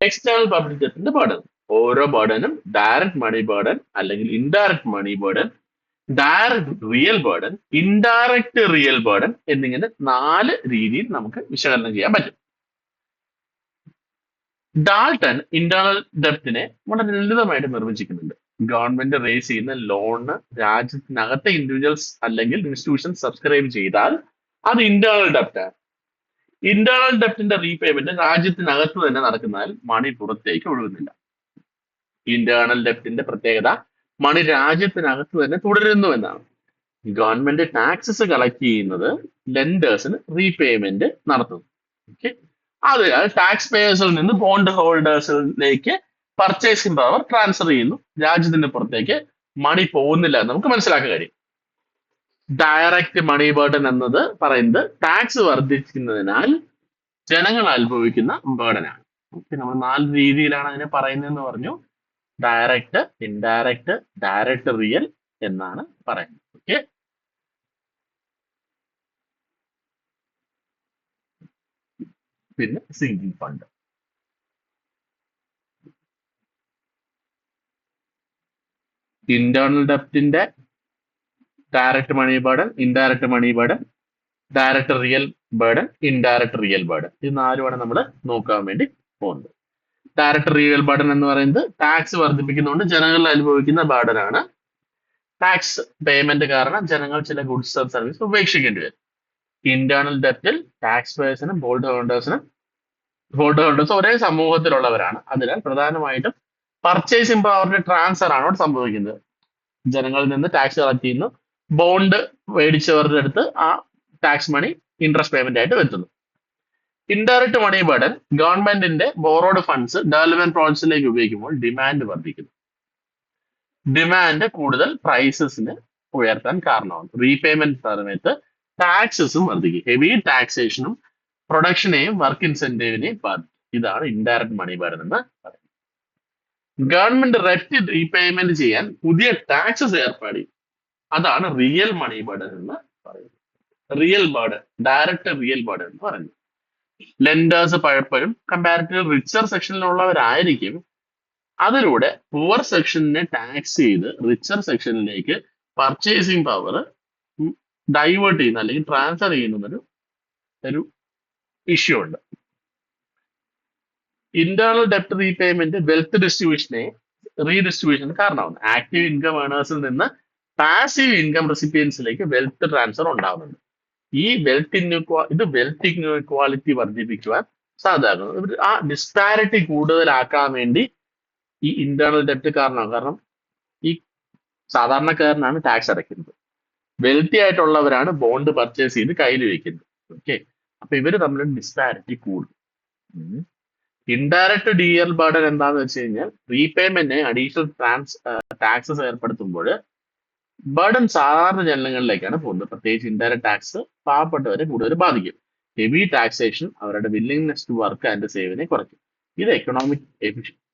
എക്സ്റ്റേണൽ പബ്ലിക് ഡെപ്റ്റിന്റെ ബേർഡൻ. ഓരോ ബേർഡനും ഡയറക്റ്റ് മണി ബേർഡൻ അല്ലെങ്കിൽ indirect money burden, direct real burden, indirect real burden എന്നിങ്ങനെ 4 രീതിയിൽ നമുക്ക് വിശകലനം ചെയ്യാൻ പറ്റും. ഡാൾട്ടൺ ഇന്റേണൽ ഡെപ്റ്റിനെ വളരെ ലളിതമായിട്ട് നിർവചിക്കുന്നുണ്ട്. ഗവൺമെന്റ് റേസ് ചെയ്യുന്ന ലോണിന് രാജ്യത്തിനകത്തെ ഇൻഡിവിജ്വൽസ് അല്ലെങ്കിൽ ഇൻസ്റ്റിറ്റ്യൂഷൻസ് സബ്സ്ക്രൈബ് ചെയ്താൽ അത് ഇന്റേണൽ ഡെപ്റ്റ്. ഇന്റേണൽ ഡെപ്റ്റിന്റെ റീപേയ്മെന്റ് രാജ്യത്തിനകത്ത് തന്നെ നടക്കുന്നതിൽ മണി പുറത്തേക്ക് ഒഴുകുന്നില്ല. ഇന്റേണൽ ഡെപ്റ്റിന്റെ പ്രത്യേകത മണി രാജ്യത്തിനകത്ത് തന്നെ തുടരുന്നു എന്നാണ്. ഗവൺമെന്റ് ടാക്സസ് കളക്ട് ചെയ്യുന്നത് ലെൻഡേഴ്സിന് റീപേയ്മെന്റ് നടത്തുന്നു. ഓക്കെ, അതിനാൽ ടാക്സ് പേയേഴ്സിൽ നിന്ന് ബോണ്ട് ഹോൾഡേഴ്സിലേക്ക് പർച്ചേസിംഗ് പവർ ട്രാൻസ്ഫർ ചെയ്യുന്നു. രാജ്യത്തിന്റെ പുറത്തേക്ക് മണി പോകുന്നില്ല എന്ന് നമുക്ക് മനസ്സിലാക്കാൻ കഴിയും. ഡയറക്റ്റ് മണി ബേർഡൻ എന്നത് പറയുന്നത് ടാക്സ് വർദ്ധിക്കുന്നതിനാൽ ജനങ്ങൾ അനുഭവിക്കുന്ന ബേർഡനാണ്. ഓക്കെ, നമ്മൾ 4 രീതിയിലാണ് അതിനെ പറയുന്നതെന്ന് പറഞ്ഞു. ഡയറക്റ്റ്, ഇൻഡയറക്റ്റ്, ഡയറക്റ്റ് റിയൽ എന്നാണ് പറയുന്നത്. ഓക്കെ, പിന്നെ സിങ്കിങ് ഫണ്ട്. ഇന്റേണൽ ഡെപ്റ്റിന്റെ direct money burden, indirect money burden, direct real burden, indirect real burden, ഇത് 4 നമ്മൾ നോക്കാൻ വേണ്ടി പോകുന്നത്. ഡയറക്റ്റ് റിയൽ ബേർഡൻ എന്ന് പറയുന്നത് ടാക്സ് വർദ്ധിപ്പിക്കുന്നതുകൊണ്ട് ജനങ്ങൾ അനുഭവിക്കുന്ന ബേർഡനാണ്. ടാക്സ് പേയ്മെന്റ് കാരണം ജനങ്ങൾ ചില ഗുഡ്സ് ആൻഡ് സർവീസ് ഉപേക്ഷിക്കേണ്ടി വരും. ഇന്റേണൽ ഡെപ്റ്റിൽ ടാക്സ് പേയേഴ്സിനും ബോണ്ട് ഹോൾഡേഴ്സ് ഒരേ സമൂഹത്തിലുള്ളവരാണ്. അതിനാൽ പ്രധാനമായിട്ടും പർച്ചേസിംഗ് പവറിന്റെ ട്രാൻസ്ഫർ ആണ് അവിടെ സംഭവിക്കുന്നത്. ജനങ്ങളിൽ നിന്ന് ടാക്സ് കളക്ട് ചെയ്യുന്നു, ബോണ്ട് മേടിച്ചവരുടെ അടുത്ത് ആ ടാക്സ് മണി ഇൻട്രസ്റ്റ് പേയ്മെന്റ് ആയിട്ട് എത്തുന്നു. ഇൻഡയറക്റ്റ് മണി ബേർഡൻ ഗവൺമെന്റിന്റെ ബോറോഡ് ഫണ്ട്സ് ഡെവലപ്മെന്റ് പ്രോജക്ട്സിലേക്ക് ഉപയോഗിക്കുമ്പോൾ ഡിമാൻഡ് വർദ്ധിക്കുന്നു. ഡിമാൻഡ് കൂടുതൽ പ്രൈസസിന് ഉയർത്താൻ കാരണമാണ്. റീപേയ്മെന്റ് സമയത്ത് ടാക്സസും വർദ്ധിക്കും. ഹെവി ടാക്സേഷനും പ്രൊഡക്ഷനെയും വർക്ക് ഇൻസെന്റീവിനെയും ബാധിക്കും. ഇതാണ് ഇൻഡയറക്റ്റ് മണി ബേർഡൻ എന്ന് പറയുന്നത്. ഗവൺമെന്റ് റെറ്റ് റീപേയ്മെന്റ് ചെയ്യാൻ പുതിയ ടാക്സസ് ഏർപ്പാടി, അതാണ് റിയൽ മണി ബേർഡൻ എന്ന് പറയുന്നത്. Real burden, direct real burden എന്ന് പറയുന്നത്. ലെൻഡേഴ്സ് പലപ്പോഴും കമ്പാരിറ്റീവ് റിച്ചർ സെക്ഷനിലുള്ളവരായിരിക്കും. അതിലൂടെ പുവർ സെക്ഷനെ ടാക്സ് ചെയ്ത് റിച്ചർ സെക്ഷനിലേക്ക് പർച്ചേസിംഗ് പവർ ഡൈവേർട്ട് ചെയ്യുന്ന അല്ലെങ്കിൽ ട്രാൻസ്ഫർ ചെയ്യുന്ന ഒരു ഇഷ്യൂ ഉണ്ട്. ഇന്റേണൽ ഡെപ്റ്റ് റീപേയ്മെന്റ് വെൽത്ത് റീഡിസ്ട്രിബ്യൂഷന് കാരണമാകുന്നു. ആക്റ്റീവ് ഇൻകം ഏണേഴ്സിൽ നിന്ന് പാസീവ് ഇൻകം റെസിപ്പിയൻസിലേക്ക് വെൽത്ത് ട്രാൻസ്ഫർ ഉണ്ടാകുന്നുണ്ട്. ഈ വെൽത്ത് ഇൻഇക്വാളിറ്റി വർദ്ധിപ്പിക്കുവാൻ സാധ്യമാകുന്നു. ആ ഡിസ്പാരിറ്റി കൂടുതലാക്കാൻ വേണ്ടി ഈ ഇന്റേണൽ ഡെപ്റ്റ് കാരണമാകും. കാരണം ഈ സാധാരണക്കാരനാണ് ടാക്സ് അടയ്ക്കുന്നത്, വെൽത്തി ആയിട്ടുള്ളവരാണ് ബോണ്ട് പർച്ചേസ് ചെയ്ത് കയ്യിൽ വെക്കുന്നത്. ഓക്കെ, അപ്പൊ ഇവര് തമ്മിൽ ഡിസ്പാരിറ്റി കൂടും. ഇൻഡയറക്റ്റ് ഡിഎൽ ബർഡൻ എന്താന്ന് വെച്ച് കഴിഞ്ഞാൽ റീപേയ്മെന്റിന് അഡീഷണൽ ടാക്സസ് ഏർപ്പെടുത്തുമ്പോൾ ബർഡൻ സാധാരണ ജനങ്ങളിലേക്കാണ് പോകുന്നത്. പ്രത്യേകിച്ച് ഇൻഡയറക്റ്റ് ടാക്സ് പാവപ്പെട്ടവരെ കൂടുതൽ ബാധിക്കും. ഹെവി ടാക്സേഷൻ അവരുടെ വില്ലിങ്നെസ് ടു വർക്ക് ആൻഡ് സേവിനെ കുറയ്ക്കും. ഇത് എക്കണോമിക്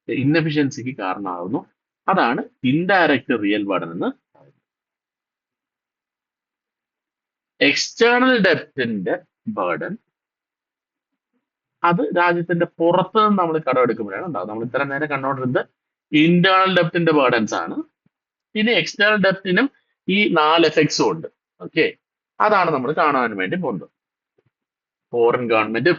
ഇൻഎഫിഷ്യൻസിക്ക് കാരണമാകുന്നു. അതാണ് ഇൻഡയറക്റ്റ് റിയൽ ബർഡൻ എന്ന് പറയുന്നത്. എക്സ്റ്റേണൽ ഡെപ്റ്റിന്റെ ബർഡൻ അത് രാജ്യത്തിന്റെ പുറത്ത് നിന്ന് നമ്മൾ കടമെടുക്കുമ്പോഴാണ് ഉണ്ടാവും. നമ്മൾ ഇത്ര നേരം കണ്ടോണ്ടിരുന്നത് ഇന്റേണൽ ഡെപ്റ്റിന്റെ ബർഡൻസ് ആണ്. ഇനി എക്സ്റ്റേണൽ ഡെപ്റ്റിനും ഈ 4 എഫക്ട്സും ഉണ്ട്. ഓക്കെ, അതാണ് നമ്മൾ കാണാൻ വേണ്ടി പോകുന്നത്. ഫോറിൻ ഗവൺമെന്റ്,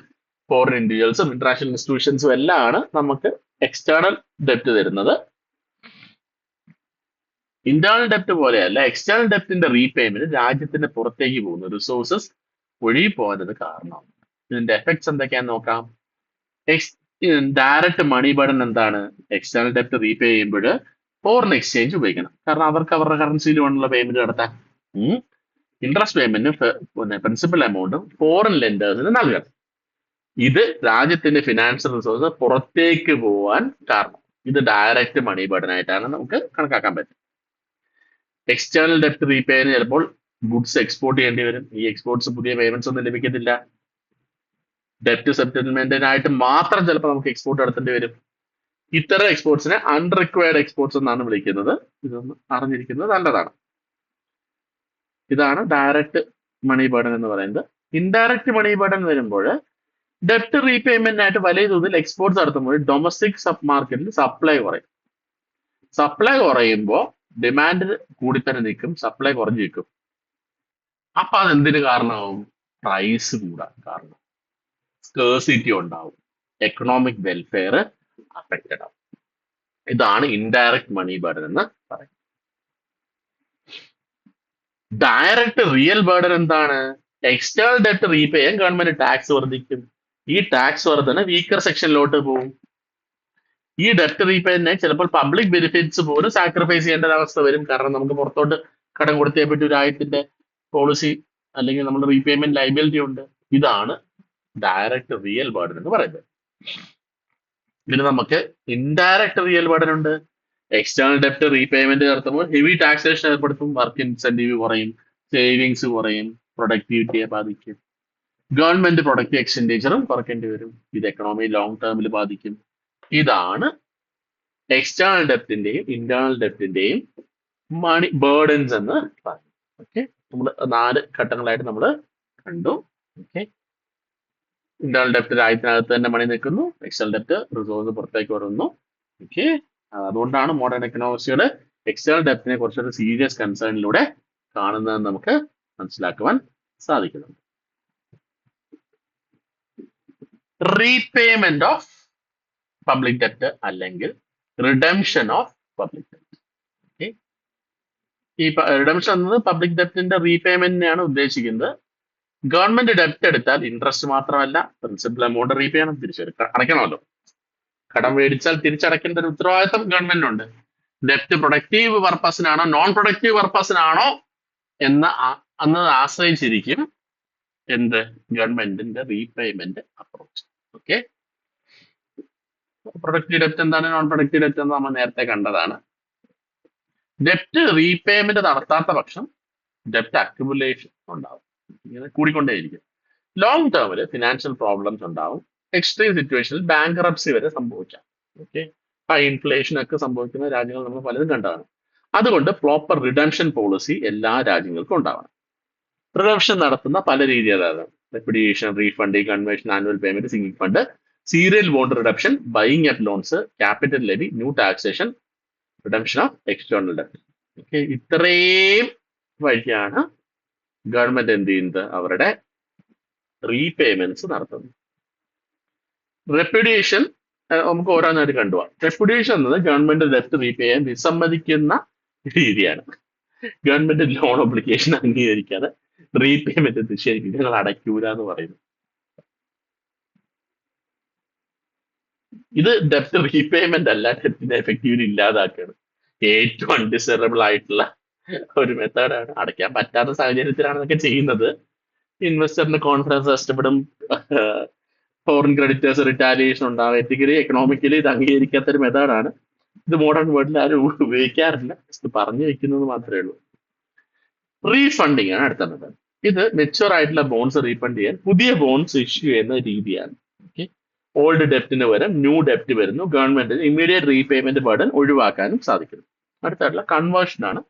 ഫോറിൻ ഇൻഡിവിജ്വൽസും ഇന്റർനാഷണൽ ഇൻസ്റ്റിറ്റ്യൂഷൻസും എല്ലാം ആണ് നമുക്ക് എക്സ്റ്റേണൽ ഡെപ്റ്റ് തരുന്നത്. ഇന്റേണൽ ഡെപ്റ്റ് പോലെയല്ല, എക്സ്റ്റേണൽ ഡെപ്റ്റിന്റെ റീപേയ്മെന്റ് രാജ്യത്തിന്റെ പുറത്തേക്ക് പോകുന്ന റിസോഴ്സസ് ഒഴുകി പോകുന്നത് കാരണമാണ്. ഇതിന്റെ എഫക്ട്സ് എന്തൊക്കെയാന്ന് നോക്കാം. ഡയറക്റ്റ് മണി ബർഡൻ എന്താണ്? എക്സ്റ്റേണൽ ഡെപ്റ്റ് റീപേ ചെയ്യുമ്പോൾ ഫോറിൻ എക്സ്ചേഞ്ച് ഉപയോഗിക്കണം, കാരണം അവർക്ക് അവരുടെ കറൻസിയിൽ വേണമെന്നുള്ള പേയ്മെന്റ് നടത്താൻ. ഇൻട്രസ്റ്റ് പേയ്മെന്റിന് പ്രിൻസിപ്പൽ എമൗണ്ടും ഫോറിൻ ലെൻഡേഴ്സിന് നൽകണം. ഇത് രാജ്യത്തിന്റെ ഫിനാൻഷ്യൽ റിസോഴ്സ് പുറത്തേക്ക് പോകാൻ കാരണം. ഇത് ഡയറക്റ്റ് മണി ബർഡൻ ആയിട്ടാണ് നമുക്ക് കണക്കാക്കാൻ പറ്റും. എക്സ്റ്റേണൽ ഡെപ്റ്റ് റീപേന് ചിലപ്പോൾ ഗുഡ്സ് എക്സ്പോർട്ട് ചെയ്യേണ്ടി വരും. ഈ എക്സ്പോർട്ട്സ് പുതിയ പേയ്മെന്റ്സ് ഒന്നും ലഭിക്കത്തില്ല. ഡെപ്റ്റ് സെറ്റിൽമെന്റിനായിട്ട് മാത്രം ചിലപ്പോൾ നമുക്ക് എക്സ്പോർട്ട് നടത്തേണ്ടി വരും. ഇത്തരം എക്സ്പോർട്സിനെ അൺറിക്വയർഡ് എക്സ്പോർട്സ് എന്നാണ് വിളിക്കുന്നത്. ഇതൊന്ന് അറിഞ്ഞിരിക്കുന്നത് നല്ലതാണ്. ഇതാണ് ഡയറക്റ്റ് മണി ബർഡൻ എന്ന് പറയുന്നത്. ഇൻഡയറക്റ്റ് മണി ബർഡൻ വരുമ്പോൾ ഡെപ്റ്റ് റീപേയ്മെന്റിനായിട്ട് വലിയ തോതിൽ എക്സ്പോർട്ട്സ് നടത്തുമ്പോൾ ഡൊമസ്റ്റിക് സബ് മാർക്കറ്റിൽ സപ്ലൈ കുറയും. സപ്ലൈ കുറയുമ്പോൾ ഡിമാൻഡ് കൂടി തന്നെ നിൽക്കും, സപ്ലൈ കുറഞ്ഞു നിൽക്കും. അപ്പൊ അതെന്തിന് കാരണമാവും? പ്രൈസ് കൂടാൻ കാരണം. സ്കേഴ്സിറ്റി ഉണ്ടാവും, എക്കണോമിക് വെൽഫെയർ അഫക്റ്റഡ് ആവും. ഇതാണ് ഇൻഡയറക്റ്റ് മണി ബർഡൻ എന്ന് പറയുന്നത്. ഡയറക്റ്റ് റിയൽ ബർഡൻ എന്താണ്? എക്സ്റ്റേണൽ ഡെപ്റ്റ് റീപേ ചെയ്യാൻ ഗവൺമെന്റ് ടാക്സ് വർദ്ധിക്കും. ഈ ടാക്സ് വർധന വീക്കർ സെക്ഷനിലോട്ട് പോകും. ഈ ഡെപ്റ്റ് റീപേനെ ചിലപ്പോൾ പബ്ലിക് ബെനിഫിറ്റ്സ് പോലും സാക്രിഫൈസ് ചെയ്യേണ്ട അവസ്ഥ വരും. കാരണം നമുക്ക് പുറത്തോട്ട് കടം കൊടുത്തേ പറ്റി രാജ്യത്തിന്റെ പോളിസി അല്ലെങ്കിൽ നമ്മുടെ റീപേയ്മെന്റ് ലൈബിലിറ്റി ഉണ്ട്. ഇതാണ് ഡയറക്റ്റ് റിയൽ ബർഡൻ എന്ന് പറയുന്നത്. പിന്നെ നമുക്ക് ഇൻഡയറക്റ്റ് റിയൽ ബർഡൻ ഉണ്ട്. എക്സ്റ്റേണൽ ഡെപ്റ്റ് റീപേയ്മെന്റ് നടത്തുമ്പോൾ ഹെവി ടാക്സേഷൻ ഏർപ്പെടുത്തും, വർക്ക് ഇൻസെന്റീവ് കുറയും, സേവിങ്സ് കുറയും, പ്രൊഡക്ടിവിറ്റിയെ ബാധിക്കും. ഗവൺമെന്റ് പ്രൊഡക്റ്റീവ് എക്സ്പെൻഡിച്ചറും കുറയ്ക്കേണ്ടി വരും. ഇത് എക്കണോമി ലോങ് ടേമിൽ ബാധിക്കും. ഇതാണ് എക്സ്റ്റേണൽ ഡെപ്റ്റിന്റെയും ഇന്റേണൽ ഡെപ്റ്റിന്റെയും മണി ബേർഡൻസ് എന്ന് പറയും. ഓക്കെ, നമ്മൾ 4 ഘട്ടങ്ങളായിട്ട് നമ്മൾ കണ്ടു. ഓക്കെ, ഇന്റേണൽ ഡെപ്റ്റ് രാജ്യത്തിനകത്ത് തന്നെ മണി നിൽക്കുന്നു, എക്സ്റ്റേണൽ ഡെപ്റ്റ് റിസോഴ്സ് പുറത്തേക്ക് വരുന്നു. ഓക്കെ, അതുകൊണ്ടാണ് മോഡേൺ എക്കണോമിക്സുകൾ എക്സ്റ്റേണൽ ഡെപ്റ്റിനെ കുറച്ചൊരു സീരിയസ് കൺസേണിലൂടെ കാണുന്നതെന്ന് നമുക്ക് മനസ്സിലാക്കുവാൻ സാധിക്കുന്നുണ്ട്. റീപേയ്മെന്റ് ഓഫ് പബ്ലിക് ഡെപ്റ്റ് അല്ലെങ്കിൽ റിഡംഷൻ ഓഫ് പബ്ലിക് ഡെപ്റ്റ്. ഓക്കെ, ഈ റിഡംഷൻ എന്നത് പബ്ലിക് ഡെപ്റ്റിന്റെ റീപേയ്മെന്റിനെയാണ് ഉദ്ദേശിക്കുന്നത്. ഗവൺമെന്റ് ഡെപ്റ്റ് എടുത്താൽ ഇൻട്രസ്റ്റ് മാത്രമല്ല, പ്രിൻസിപ്പൽ എമൗണ്ട് റീപേ ചെയ്യണം, അടയ്ക്കണമല്ലോ. കടം മേടിച്ചാൽ തിരിച്ചടയ്ക്കേണ്ട ഒരു ഉത്തരവാദിത്തം ഗവൺമെന്റിനുണ്ട്. ഡെപ്റ്റ് പ്രൊഡക്റ്റീവ് പർപ്പസിനാണോ നോൺ പ്രൊഡക്റ്റീവ് പർപ്പസിനാണോ എന്നത് ആശ്രയിച്ചിരിക്കും എന്ത് ഗവൺമെന്റിന്റെ റീപേയ്മെന്റ് അപ്രോച്ച്. ഓക്കെ, പ്രൊഡക്റ്റീവ് ഡെപ്റ്റ് എന്താണ്, നോൺ പ്രൊഡക്റ്റീവ് ഡെപ്റ്റ് എന്ന് നമ്മൾ നേരത്തെ കണ്ടതാണ്. ഡെപ്റ്റ് റീപേയ്മെന്റ് നടത്താത്ത പക്ഷം ഡെപ്റ്റ് അക്യുമുലേഷൻ ഉണ്ടാവും, ഇങ്ങനെ കൂടിക്കൊണ്ടേയിരിക്കും. ലോങ് ടേമിൽ ഫിനാൻഷ്യൽ പ്രോബ്ലംസ് ഉണ്ടാവും. എക്സ്ട്രീം സിറ്റുവേഷനിൽ ബാങ്ക്റപ്സി വരെ സംഭവിക്കാം. ഓക്കെ, ഹൈ ഇൻഫ്ലേഷൻ ഒക്കെ സംഭവിക്കുന്ന രാജ്യങ്ങൾ നമ്മൾ പലതും കണ്ടതാണ്. അതുകൊണ്ട് പ്രോപ്പർ റിഡംഷൻ പോളിസി എല്ലാ രാജ്യങ്ങൾക്കും ഉണ്ടാവണം. റിഡംഷൻ നടത്തുന്ന പല രീതി, അതായത് repudiation, refunding, conversion, annual payment, sinking fund, serial bond redemption, buying at loans, capital levy, new taxation, redemption of external ഡെപ്റ്റ്. ഓക്കെ, ഇത്രയും വഴിയാണ് ഗവൺമെന്റ് എന്ത് ചെയ്യുന്നത്, അവരുടെ റീപേയ്മെന്റ്സ് നടത്തുന്നത്. റെപ്യൂഡിയേഷൻ നമുക്ക് ഓരോന്നായിട്ട് കണ്ടുപോകാം. റെപ്യൂഡിയേഷൻ എന്നത് ഗവൺമെന്റ് ഡെപ്റ്റ് റീപേ ചെയ്യാൻ വിസമ്മതിക്കുന്ന രീതിയാണ്. ഗവൺമെന്റ് ലോൺ ഒബ്ലിഗേഷൻ അംഗീകരിക്കാതെ റീപേയ്മെന്റ് നിഷേധിക്കും, ഞങ്ങൾ അടയ്ക്കൂല എന്ന് പറയുന്നു. ഇത് ഡെപ്റ്റ് റീപേയ്മെന്റ് അല്ല, ഡെപ്റ്റിന്റെ എഫക്റ്റീവിറ്റി ഇല്ലാതാക്കുകയാണ്. ഏറ്റവും അൺഡിസറബിൾ ആയിട്ടുള്ള ഒരു മെത്തേഡാണ്. അടയ്ക്കാൻ പറ്റാത്ത സാഹചര്യത്തിലാണ് ഇതൊക്കെ ചെയ്യുന്നത്. ഇൻവെസ്റ്ററിന് കോൺഫിഡൻസ് നഷ്ടപ്പെടും, ഫോറിൻ ക്രെഡിറ്റേഴ്സ് റിറ്റാലിയേഷൻ ഉണ്ടാവും. എത്തിക്കലി എക്കണോമിക്കലി ഇത് അംഗീകരിക്കാത്ത ഒരു മെത്തേഡാണ്. ഇത് മോഡേൺ വേൾഡിൽ ആരും ഉപയോഗിക്കാറില്ല, ഇത് പറഞ്ഞു വെക്കുന്നത് മാത്രമേ ഉള്ളൂ. റീഫണ്ടിങ് ആണ് അടുത്ത മെത്തേഡ്. ഇത് മെച്ചുവർ ആയിട്ടുള്ള ബോൺസ് റീഫണ്ട് ചെയ്യാൻ പുതിയ ബോൺസ് ഇഷ്യൂ ചെയ്യുന്ന രീതിയാണ്. ഓക്കെ, ഓൾഡ് ഡെപ്റ്റിന് പകരം ന്യൂ ഡെപ്റ്റ് വരുന്നു. ഗവൺമെന്റിന് ഇമ്മീഡിയറ്റ് റീപേയ്മെന്റ് ബർഡൻ ഒഴിവാക്കാനും സാധിക്കുന്നു. അടുത്തായിട്ടുള്ള കൺവേർഷൻ ആണ്.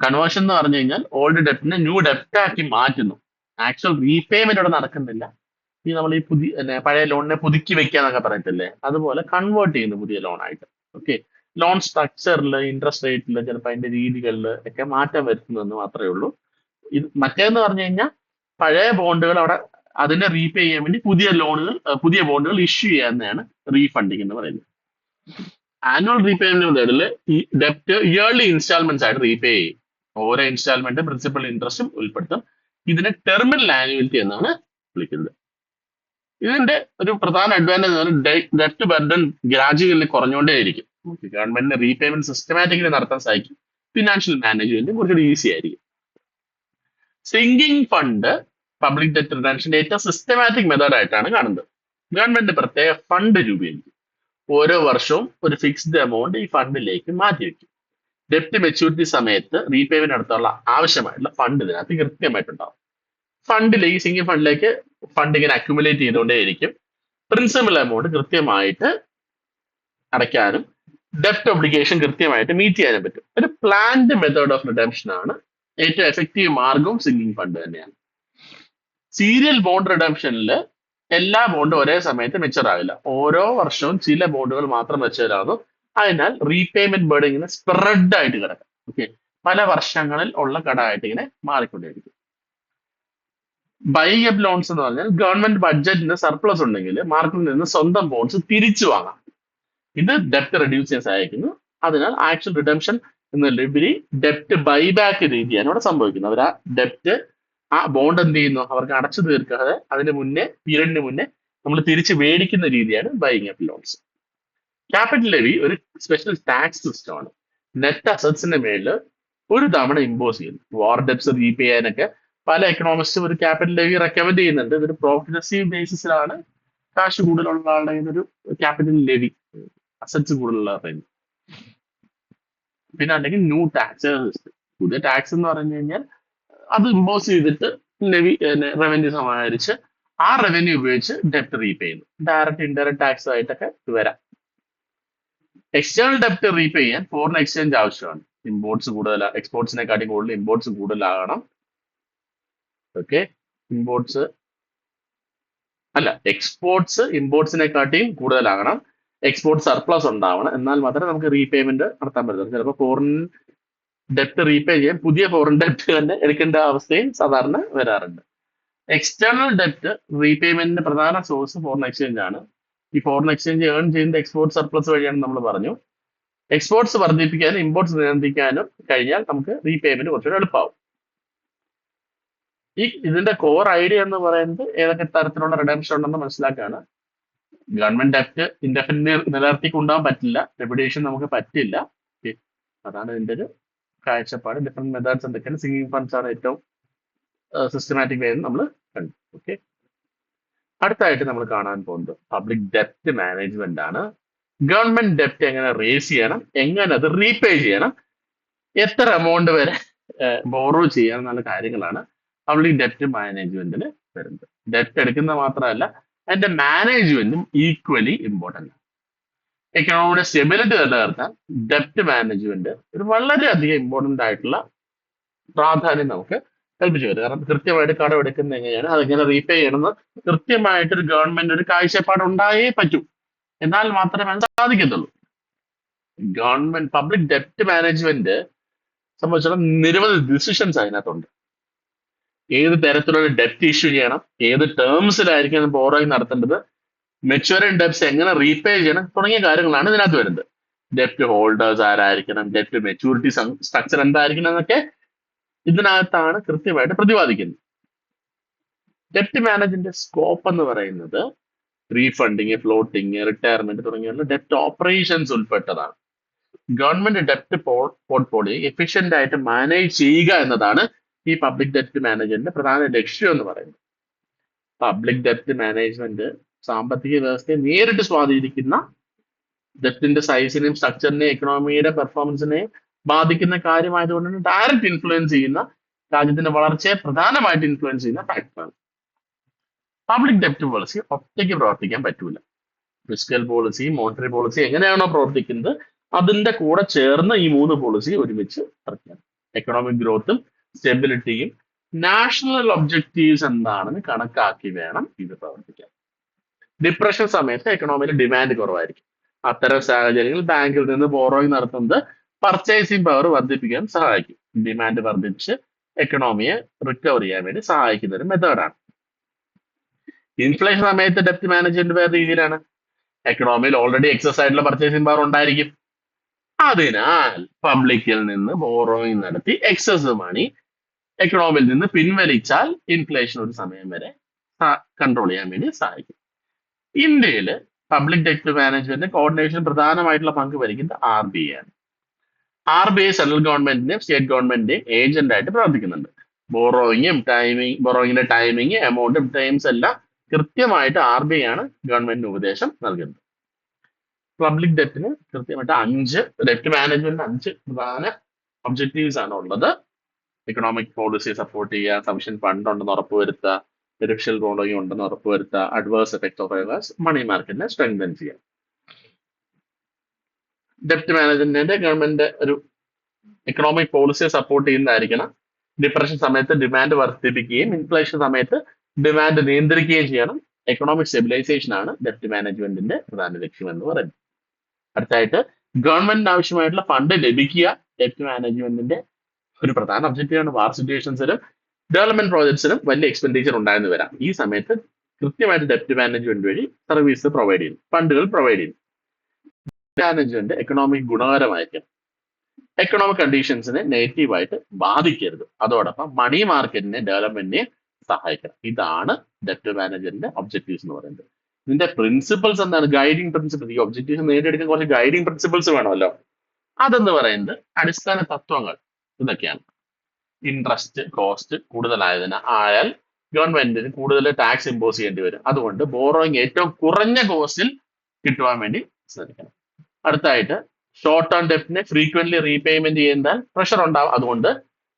കൺവേർഷൻ എന്ന് പറഞ്ഞു കഴിഞ്ഞാൽ ഓൾഡ് ഡെപ്റ്റിനെ ന്യൂ ഡെപ്റ്റ് ആക്കി മാറ്റുന്നു. ആക്ച്വൽ റീപേയ്മെന്റ് ഇവിടെ നടക്കുന്നില്ല. ഈ നമ്മൾ ഈ പഴയ ലോണിനെ പുതുക്കി വെക്കാന്നൊക്കെ പറയത്തില്ലേ, അതുപോലെ കൺവേർട്ട് ചെയ്യുന്നു പുതിയ ലോണായിട്ട്. ഓക്കെ, ലോൺ സ്ട്രക്ചറിൽ, ഇൻട്രസ്റ്റ് റേറ്റിൽ, ചിലപ്പോൾ അതിന്റെ രീതികളിൽ ഒക്കെ മാറ്റം വരുത്തുന്നതെന്ന് മാത്രമേ ഉള്ളൂ. ഇത് മറ്റേന്ന് പറഞ്ഞു കഴിഞ്ഞാൽ പഴയ ബോണ്ടുകൾ അവിടെ അതിനെ റീപേ ചെയ്യാൻ വേണ്ടി പുതിയ ബോണ്ടുകൾ ഇഷ്യൂ ചെയ്യാവുന്നതാണ് റീഫണ്ടിങ് എന്ന് പറയുന്നത്. ആനുവൽ റീപേയ്മെന്റ് മെത്തേഡിൽ ഈ ഡെപ്റ്റ് ഇയർലി ഇൻസ്റ്റാൾമെന്റ്സ് ആയിട്ട് റീപേ ചെയ്യും. ഓരോ ഇൻസ്റ്റാൾമെന്റ് പ്രിൻസിപ്പൽ ഇൻട്രസ്റ്റും ഉൾപ്പെടുത്തും. ഇതിനെ ടെർമിനൽ ആനുവലിറ്റി എന്നാണ് വിളിക്കുന്നത്. ഇതിന്റെ ഒരു പ്രധാന അഡ്വാൻറ്റേജ് ഡെപ്റ്റ് ബർഡൻ ഗ്രാജുവലി കുറഞ്ഞുകൊണ്ടേയിരിക്കും. ഗവൺമെന്റിന് റീപേയ്മെന്റ് സിസ്റ്റമാറ്റിക്കലി നടത്താൻ സാധിക്കും. ഫിനാൻഷ്യൽ മാനേജ്മെന്റും കുറച്ചുകൂടി ഈസി ആയിരിക്കും. സിങ്കിങ് ഫണ്ട് പബ്ലിക് ഡെറ്റ് റിഡംഷന്റെ ഏറ്റവും സിസ്റ്റമാറ്റിക് മെത്തേഡ് ആയിട്ടാണ് കാണുന്നത്. ഗവൺമെന്റ് പ്രത്യേക ഫണ്ട് രൂപീകരിക്കും. ഓരോ വർഷവും ഒരു ഫിക്സ്ഡ് എമൗണ്ട് ഈ ഫണ്ടിലേക്ക് മാറ്റിവെക്കും. ഡെപ്റ്റ് മെച്യൂരിറ്റി സമയത്ത് റീപേയ്മെന്റ് നടത്താനുള്ള ആവശ്യമായിട്ടുള്ള ഫണ്ട് ഇതിനകത്ത് കൃത്യമായിട്ടുണ്ടാവും. ഈ സിങ്കിങ് ഫണ്ടിലേക്ക് ഫണ്ട് ഇങ്ങനെ അക്യുമുലേറ്റ് ചെയ്തുകൊണ്ടേയിരിക്കും. പ്രിൻസിപ്പൽ എമൗണ്ട് കൃത്യമായിട്ട് അടയ്ക്കാനും ഡെപ്റ്റ് ഒബ്ലിഗേഷൻ കൃത്യമായിട്ട് മീറ്റ് ചെയ്യാനും പറ്റും. ഒരു പ്ലാൻഡ് മെത്തേഡ് ഓഫ് റിഡംഷൻ ആണ്. ഏറ്റവും എഫക്റ്റീവ് മാർഗവും സിങ്കിങ് ഫണ്ട് തന്നെയാണ്. സീരിയൽ ബോണ്ട് റിഡംഷനിൽ എല്ലാ ബോണ്ടും ഒരേ സമയത്ത് മെച്ചർ ആവില്ല. ഓരോ വർഷവും ചില ബോണ്ടുകൾ മാത്രം മെച്ചർ ആകുന്നു. അതിനാൽ റീപേയ്മെന്റ് ബേർഡ് ഇങ്ങനെ സ്പ്രെഡ് ആയിട്ട് കിടക്കും. ഓക്കെ, പല വർഷങ്ങളിൽ ഉള്ള കടമായിട്ട് ഇങ്ങനെ മാറിക്കൊണ്ടേയിരിക്കും. ബൈയിങ് അപ്പ് ലോൺസ് എന്ന് പറഞ്ഞാൽ ഗവൺമെന്റ് ബഡ്ജറ്റിന് സർപ്ലസ് ഉണ്ടെങ്കിൽ മാർക്കറ്റിൽ നിന്ന് സ്വന്തം ബോൺസ് തിരിച്ചു വാങ്ങാം. ഇത് ഡെപ്റ്റ് റെഡ്യൂസ് ചെയ്യാൻ സഹായിക്കുന്നു. അതിനാൽ ആക്ച്വൽ റിഡംഷൻ എന്നതിലുപരി ഡെപ്റ്റ് ബൈബാക്ക് രീതിയാണ് ഇവിടെ സംഭവിക്കുന്നത്. അവർ ആ ബോണ്ട് എന്ത് ചെയ്യുന്നു, അവർക്ക് അടച്ചു തീർക്കാതെ പീരീഡിന് മുന്നേ നമ്മൾ തിരിച്ച് മേടിക്കുന്ന രീതിയാണ് buying up loans. Capital levy ഒരു സ്പെഷ്യൽ ടാക്സ് സിസ്റ്റമാണ്. നെറ്റ് അസറ്റ്സിന്റെ മേളിൽ ഒരു തവണ ഇമ്പോസ് ചെയ്യുന്നു. വാർ ഡെപ്റ്റ്സ് റീപേ ചെയ്യാനൊക്കെ പല എക്കണോമിസ്റ്റും ഒരു ക്യാപിറ്റൽ ലെവി റെക്കമെൻഡ് ചെയ്യുന്നുണ്ട്. ഇതൊരു പ്രോഗ്രസീവ് ബേസിസിലാണ് കാശ് കൂടുതലുള്ള ആളുടെ ഒരു ക്യാപിറ്റൽ ലെവി, അസറ്റ്സ് കൂടുതലുള്ള പറയുന്നത്. പിന്നെ അല്ലെങ്കിൽ ന്യൂ ടാക്സ്. പുതിയ ടാക്സ് എന്ന് പറഞ്ഞു കഴിഞ്ഞാൽ അത് ഇമ്പോസ് ചെയ്തിട്ട് റവന്യൂ സമാഹരിച്ച് ആ റവന്യൂ ഉപയോഗിച്ച് ഡെപ്റ്റ് റീപേ ചെയ്യുന്നു. ഡയറക്റ്റ് ഇൻഡയറക്റ്റ് ടാക്സ് ആയിട്ടൊക്കെ വരാം. എക്സ്റ്റേണൽ ഡെപ്റ്റ് റീപേ ചെയ്യാൻ ഫോറിൻ എക്സ്ചേഞ്ച് ആവശ്യമാണ്. എക്സ്പോർട്സിനെക്കാട്ടി കൂടുതൽ ഇമ്പോർട്ട്സ് കൂടുതലാകണം. ഓക്കെ, എക്സ്പോർട്സ് ഇമ്പോർട്ട്സിനെക്കാട്ടിയും കൂടുതലാകണം. എക്സ്പോർട്ട് സർപ്ലസ് ഉണ്ടാവണം. എന്നാൽ മാത്രമേ നമുക്ക് റീപേയ്മെന്റ് നടത്താൻ പറ്റുള്ളൂ. ചിലപ്പോൾ ഫോറിൻ ഡെപ്റ്റ് റീപേ ചെയ്യാൻ പുതിയ ഫോറിൻ ഡെപ്റ്റ് തന്നെ എടുക്കേണ്ട അവസ്ഥയും സാധാരണ വരാറുണ്ട്. എക്സ്റ്റേണൽ ഡെപ്റ്റ് റീപേയ്മെന്റിന്റെ പ്രധാന സോഴ്സ് ഫോറിൻ എക്സ്ചേഞ്ച് ആണ്. ഈ ഫോറിൻ എക്സ്ചേഞ്ച് ഏൺ ചെയ്യുന്ന എക്സ്പോർട്ട് സർപ്ലസ് വഴിയാണെന്ന് നമ്മൾ പറഞ്ഞു. എക്സ്പോർട്സ് വർദ്ധിപ്പിക്കാനും ഇമ്പോർട്ട്സ് നിയന്ത്രിക്കാനും കഴിഞ്ഞാൽ നമുക്ക് റീപേയ്മെന്റ് കുറച്ചുകൂടി എളുപ്പമാവും. ഇതിന്റെ കോർ ഐഡിയ എന്ന് പറയുന്നത് ഏതൊക്കെ തരത്തിലുള്ള റിഡംഷൻ ഉണ്ടെന്ന് മനസ്സിലാക്കുകയാണ്. ഗവൺമെന്റ് ഡെപ്റ്റ് ഇൻഡെഫിനിറ്റ് നിലനിർത്തി കൊണ്ടുപോകാൻ പറ്റില്ല. റെപ്യൂട്ടേഷൻ നമുക്ക് പറ്റില്ല. അതാണ് ഇതിന്റെ ഒരു കാഴ്ചപ്പാട്. ഡിഫറെന്റ് മെത്തേഡ്സ് എന്തൊക്കെയാണ്. സിങ്കിങ് ഫണ്ട്സ് ആണ് ഏറ്റവും സിസ്റ്റമാറ്റിക് വേ നമ്മൾ കണ്ടു. ഓക്കെ, അടുത്തായിട്ട് നമ്മൾ കാണാൻ പോകുന്നത് പബ്ലിക് ഡെപ്റ്റ് മാനേജ്മെന്റ് ആണ്. ഗവൺമെന്റ് ഡെപ്റ്റ് എങ്ങനെ റേസ് ചെയ്യണം, എങ്ങനെ അത് റീപേ ചെയ്യണം, എത്ര എമൗണ്ട് വരെ ബോറോ ചെയ്യണം എന്നുള്ള കാര്യങ്ങളാണ് പബ്ലിക് ഡെപ്റ്റ് മാനേജ്മെന്റിന് വരുന്നത്. ഡെപ്റ്റ് എടുക്കുന്നത് മാത്രമല്ല, അതിന്റെ മാനേജ്മെന്റും ഈക്വലി ഇമ്പോർട്ടൻ്റ് ആണ്. എക്കണോമിയുടെ സ്റ്റെബിലിറ്റി നിലനിർത്താൻ ഡെപ്റ്റ് മാനേജ്മെന്റ് ഒരു വളരെയധികം ഇമ്പോർട്ടൻ്റ് ആയിട്ടുള്ള പ്രാധാന്യം നമുക്ക് കൽപ്പിച്ചു വരും. കാരണം കൃത്യമായിട്ട് കടമെടുക്കുന്നത് എങ്ങനെയാണ്, അതെങ്ങനെ റീപേ ചെയ്യണമെന്ന് കൃത്യമായിട്ടൊരു ഗവൺമെന്റ് ഒരു കാഴ്ചപ്പാട് ഉണ്ടായേ പറ്റൂ. എന്നാൽ മാത്രമേ അത് സാധിക്കത്തുള്ളൂ. ഗവൺമെന്റ് പബ്ലിക് ഡെപ്റ്റ് മാനേജ്മെന്റ് സംബന്ധിച്ചിടത്തോളം നിരവധി ഡിസിഷൻസ് അതിനകത്തുണ്ട്. ഏത് തരത്തിലുള്ള ഡെപ്റ്റ് ഇഷ്യൂ ചെയ്യണം, ഏത് ടേംസിലായിരിക്കും ബോറോയിങ് നടത്തേണ്ടത്, മെച്യൂറിംഗ് ഡെപ്റ്റ്സ് എങ്ങനെ റീപേ ചെയ്യണം തുടങ്ങിയ കാര്യങ്ങളാണ് ഇതിനകത്ത് വരുന്നത്. ഡെപ്റ്റ് ഹോൾഡേഴ്സ് ആരായിരിക്കണം, ഡെപ്റ്റ് മെച്യൂരിറ്റി സ്ട്രക്ചർ എന്തായിരിക്കണം എന്നൊക്കെ ഇതിനകത്താണ് കൃത്യമായിട്ട് പ്രതിപാദിക്കുന്നത്. ഡെപ്റ്റ് മാനേജ്മെന്റ് സ്കോപ്പ് എന്ന് പറയുന്നത് റീഫണ്ടിങ്, ഫ്ലോട്ടിങ്, റിട്ടയർമെന്റ് തുടങ്ങിയുള്ള ഡെപ്റ്റ് ഓപ്പറേഷൻസ് ഉൾപ്പെട്ടതാണ്. ഗവൺമെന്റ് ഡെപ്റ്റ് പോർട്ട്ഫോളിയോ എഫിഷ്യന്റ് ആയിട്ട് മാനേജ് ചെയ്യുക എന്നതാണ് ഈ പബ്ലിക് ഡെപ്റ്റ് മാനേജ്മെന്റിന്റെ പ്രധാന ലക്ഷ്യം എന്ന് പറയുന്നത്. പബ്ലിക് ഡെപ്റ്റ് മാനേജ്മെന്റ് സാമ്പത്തിക വ്യവസ്ഥയെ നേരിട്ട് സ്വാധീനിക്കുന്ന, ഡെപ്റ്റിന്റെ സൈസിനെയും സ്ട്രക്ചറിനെയും എക്കണോമിയുടെ പെർഫോമൻസിനെയും ബാധിക്കുന്ന കാര്യമായതുകൊണ്ട് ഡയറക്റ്റ് ഇൻഫ്ലുവൻസ് ചെയ്യുന്ന രാജ്യത്തിന്റെ വളർച്ചയെ പ്രധാനമായിട്ട് ഇൻഫ്ലുവൻസ് ചെയ്യുന്ന ഫാക്ടറാണ്. പബ്ലിക് ഡെപ്റ്റ് പോളിസി ഒറ്റയ്ക്ക് പ്രവർത്തിക്കാൻ പറ്റൂല. ഫിസ്ക്കൽ പോളിസി, മോണിറ്ററി പോളിസി എങ്ങനെയാണോ പ്രവർത്തിക്കുന്നത് അതിന്റെ കൂടെ ചേർന്ന് ഈ 3 പോളിസി ഒരുമിച്ച് ഇറക്കാം. എക്കണോമിക് ഗ്രോത്തും സ്റ്റെബിലിറ്റിയും നാഷണൽ ഒബ്ജക്റ്റീവ്സ് എന്താണെന്ന് കണക്കാക്കി വേണം ഇത് പ്രവർത്തിക്കാൻ. ഡിപ്രഷൻ സമയത്ത് എക്കണോമിയിൽ ഡിമാൻഡ് കുറവായിരിക്കും. അത്തരം സാഹചര്യങ്ങളിൽ ബാങ്കിൽ നിന്ന് ബോറോയിങ് നടത്തുന്നത് പർച്ചേസിംഗ് പവർ വർദ്ധിപ്പിക്കാൻ സഹായിക്കും. ഡിമാൻഡ് വർദ്ധിപ്പിച്ച് എക്കണോമിയെ റിക്കവർ ചെയ്യാൻ വേണ്ടി സഹായിക്കുന്ന ഒരു മെത്തേഡാണ്. ഇൻഫ്ലേഷൻ സമയത്ത് ഡെപ്റ്റ് മാനേജ്മെന്റ് വേറെ രീതിയിലാണ്. എക്കണോമിയിൽ ഓൾറെഡി എക്സസ് ആയിട്ടുള്ള പർച്ചേസിംഗ് പവർ ഉണ്ടായിരിക്കും. അതിനാൽ പബ്ലിക്കിൽ നിന്ന് ബോറോയിങ് നടത്തി എക്സസ് മണി എക്കണോമിയിൽ നിന്ന് പിൻവലിച്ചാൽ ഇൻഫ്ലേഷൻ ഒരു സമയം വരെ കൺട്രോൾ ചെയ്യാൻ വേണ്ടി സഹായിക്കും. ഇന്ത്യയിൽ പബ്ലിക് ഡെപ്റ്റ് മാനേജ്മെന്റ് കോർഡിനേഷൻ പ്രധാനമായിട്ടുള്ള പങ്ക് വഹിക്കുന്നത് RBI ആണ്. RBI സെൻട്രൽ ഗവൺമെന്റിന്റെയും സ്റ്റേറ്റ് ഗവൺമെന്റിന്റെയും ഏജന്റ് ആയിട്ട് പ്രവർത്തിക്കുന്നുണ്ട്. ബോറോയിങ്ങിന്റെ ടൈമിങ്, എമൗണ്ടും ടൈംസ് എല്ലാം കൃത്യമായിട്ട് RBI ആണ് ഗവൺമെന്റിന് ഉപദേശം നൽകുന്നത്. പബ്ലിക് ഡെപ്റ്റിന് കൃത്യമായിട്ട് ഡെപ്റ്റ് മാനേജ്മെന്റ് 5 പ്രധാന ഒബ്ജക്റ്റീവ്സ് ആണ് ഉള്ളത്. എക്കണോമിക് പോളിസി സപ്പോർട്ട് ചെയ്യുക, സഫിഷ്യന്റ് ഫണ്ട് ഉണ്ടെന്ന് ഉറപ്പുവരുത്തുക, ഇലക്ഷൻ ബോറോയിങ് ഉണ്ടെന്ന് ഉറപ്പുവരുത്തുക, അഡ്വേഴ്സ് എഫക്ട് ഓഫ് ഫൈവേഴ്സ്, മണി മാർക്കറ്റിനെ സ്ട്രെങ്തൻ ചെയ്യുക. ഡെപ്റ്റ് മാനേജ്മെന്റ് ഗവൺമെന്റ് ഒരു എക്കണോമിക് പോളിസിയെ സപ്പോർട്ട് ചെയ്യുന്നതായിരിക്കണം. ഡിപ്രഷൻ സമയത്ത് ഡിമാൻഡ് വർദ്ധിപ്പിക്കുകയും ഇൻഫ്ലേഷൻ സമയത്ത് ഡിമാൻഡ് നിയന്ത്രിക്കുകയും ചെയ്യണം. എക്കണോമിക് സ്റ്റെബിലൈസേഷൻ ആണ് ഡെപ്റ്റ് മാനേജ്മെന്റിന്റെ പ്രധാന ലക്ഷ്യം എന്ന് പറയുന്നത്. അടുത്തായിട്ട് ഗവൺമെന്റിന് ആവശ്യമായിട്ടുള്ള ഫണ്ട് ലഭിക്കുക ഡെപ്റ്റ് മാനേജ്മെന്റിന്റെ ഒരു പ്രധാന ഒബ്ജക്റ്റീവാണ്. വാർ സിറ്റുവേഷൻസിലും ഡെവലപ്മെന്റ് പ്രോജക്ട്സിനും വലിയ എക്സ്പെൻഡിച്ചർ ഉണ്ടായെന്ന് വരാം. ഈ സമയത്ത് കൃത്യമായിട്ട് ഡെപ്റ്റ് മാനേജ്മെന്റ് വഴി സർവീസ് പ്രൊവൈഡ് ചെയ്യുന്നു, ഫണ്ടുകൾ പ്രൊവൈഡ് ചെയ്യുന്നു. മാനേജ്മെന്റ് എക്കണോമിക് ഗുണകരമായിരിക്കണം. എക്കണോമിക് കണ്ടീഷൻസിനെ നെഗറ്റീവായിട്ട് ബാധിക്കരുത്. അതോടൊപ്പം മണി മാർക്കറ്റിനെ ഡെവലപ്മെന്റിനെ സഹായിക്കണം. ഇതാണ് ഡെപ്റ്റ് മാനേജ്മെന്റിന്റെ ഒബ്ജക്റ്റീവ്സ് എന്ന് പറയുന്നത്. ഇതിന്റെ പ്രിൻസിപ്പിൾസ് എന്താണ്? Guiding principle. ഈ ഒബ്ജക്റ്റീവ്സ് നേടിയെടുക്കാൻ കുറച്ച് ഗൈഡിങ് പ്രിൻസിപ്പിൾസ് വേണമല്ലോ. അതെന്ന് പറയുന്നത് അടിസ്ഥാന തത്വങ്ങൾ ഇതൊക്കെയാണ്. ഇൻട്രസ്റ്റ് കോസ്റ്റ് കൂടുതലായാൽ ഗവൺമെന്റിന് കൂടുതൽ ടാക്സ് ഇമ്പോസ് ചെയ്യേണ്ടി വരും. അതുകൊണ്ട് ബോറോയിങ് ഏറ്റവും കുറഞ്ഞ കോസ്റ്റിൽ കിട്ടുവാൻ വേണ്ടി ശ്രമിക്കണം. അടുത്തായിട്ട് short term ഡെപ്റ്റിനെ frequently repayment ചെയ്യുന്നാൽ pressure ഉണ്ടാവും. അതുകൊണ്ട്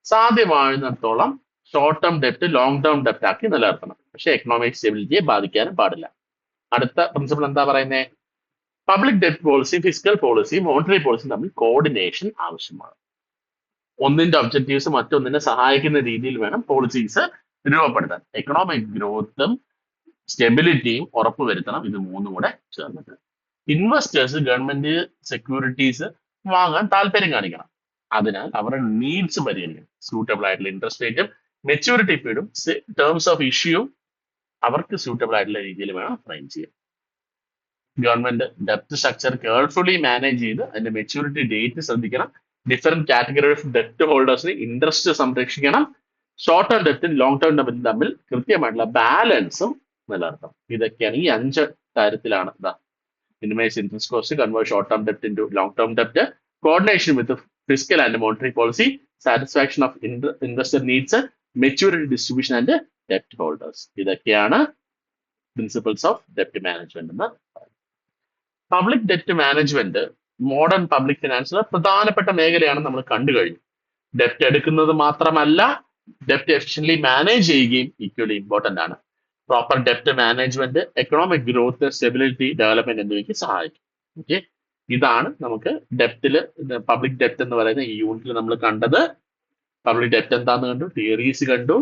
സാധ്യമാകുന്നിടത്തോളം ഷോർട്ട് ടേം ഡെപ്റ്റ് ലോങ് ടേം ഡെപ്റ്റ് ആക്കി നിലനിർത്തണം. പക്ഷെ എക്കണോമിക് സ്റ്റെബിലിറ്റിയെ ബാധിക്കാനും പാടില്ല. അടുത്ത പ്രിൻസിപ്പിൾ എന്താ പറയുന്നത്? പബ്ലിക് ഡെപ്റ്റ് policy, fiscal policy, monetary policy തമ്മിൽ കോർഡിനേഷൻ ആവശ്യമാണ്. ഒന്നിന്റെ ഒബ്ജക്റ്റീവ്സ് മറ്റൊന്നിനെ സഹായിക്കുന്ന രീതിയിൽ വേണം പോളിസീസ് രൂപപ്പെടുത്താൻ. എക്കണോമിക് ഗ്രോത്തും സ്റ്റെബിലിറ്റിയും ഉറപ്പുവരുത്തണം. ഇത് 3 കൂടെ ചേർന്നിട്ട് ഇൻവെസ്റ്റേഴ്സ് ഗവൺമെന്റ് സെക്യൂരിറ്റീസ് വാങ്ങാൻ താല്പര്യം കാണിക്കണം. അതിനാൽ അവരുടെ നീഡ്സ് പരിഗണിക്കണം. സൂട്ടബിൾ ആയിട്ടുള്ള ഇൻട്രസ്റ്റ് റേറ്റും മെച്യൂരിറ്റി പീരീഡും ടേംസ് ഓഫ് ഇഷ്യൂവും അവർക്ക് സൂട്ടബിൾ ആയിട്ടുള്ള രീതിയിൽ വേണം ഫ്രെയിം ചെയ്യാൻ. ഗവൺമെന്റ് ഡെപ്റ്റ് സ്ട്രക്ചർ കെയർഫുള്ളി മാനേജ് ചെയ്ത് അതിന്റെ മെച്യൂരിറ്റി ഡേറ്റ് ശ്രദ്ധിക്കണം. ഡിഫറെന്റ് കാറ്റഗറി ഓഫ് ഡെപ്റ്റ് ഹോൾഡേഴ്സിന് ഇൻട്രസ്റ്റ് സംരക്ഷിക്കണം. ഷോർട്ട് ടേം ഡെപ്റ്റും ലോങ് ടേം ഡെപ്റ്റും തമ്മിൽ കൃത്യമായിട്ടുള്ള ബാലൻസും നിലനിർത്തണം. ഇതൊക്കെയാണ് ഈ 5 കാര്യത്തിലാണ് minimise interest cost, convert short term ഡെപ്റ്റ് into long term ഡെപ്റ്റ്, coordination with fiscal and monetary policy, satisfaction of investor needs, maturity distribution and ഡെപ്റ്റ് ഹോൾഡേഴ്സ്. ഇതൊക്കെയാണ് പ്രിൻസിപ്പിൾസ് ഓഫ് ഡെപ്റ്റ് മാനേജ്മെന്റ് എന്ന് പറയുന്നത്. പബ്ലിക് ഡെപ്റ്റ് മാനേജ്മെന്റ് മോഡേൺ പബ്ലിക് ഫിനാൻസിലെ പ്രധാനപ്പെട്ട മേഖലയാണ് നമ്മൾ കണ്ടു കഴിഞ്ഞു. ഡെപ്റ്റ് എടുക്കുന്നത് മാത്രമല്ല, ഡെപ്റ്റ് എഫിഷ്യന്റ്ലി മാനേജ് ചെയ്യുകയും ഈക്വലി ഇമ്പോർട്ടന്റ് ആണ്. പ്രോപ്പർ ഡെപ്റ്റ് management economic growth, stability, development എന്നിവയ്ക്ക് സഹായിക്കും. ഓക്കെ, ഇതാണ് നമുക്ക് ഡെപ്റ്റില് പബ്ലിക് ഡെപ്റ്റ് എന്ന് പറയുന്ന ഈ യൂണിറ്റിൽ നമ്മൾ കണ്ടത്. പബ്ലിക് ഡെപ്റ്റ് എന്താന്ന് കണ്ടു, തിയറീസ് കണ്ടു,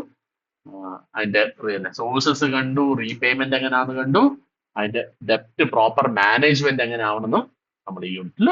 അതിന്റെ സോഴ്സസ് കണ്ടു, റീപേയ്മെന്റ് എങ്ങനെയാണെന്ന് കണ്ടു, അതിന്റെ ഡെപ്റ്റ് പ്രോപ്പർ മാനേജ്മെന്റ് എങ്ങനെയാവണമെന്നും നമ്മൾ ഈ യൂണിറ്റിൽ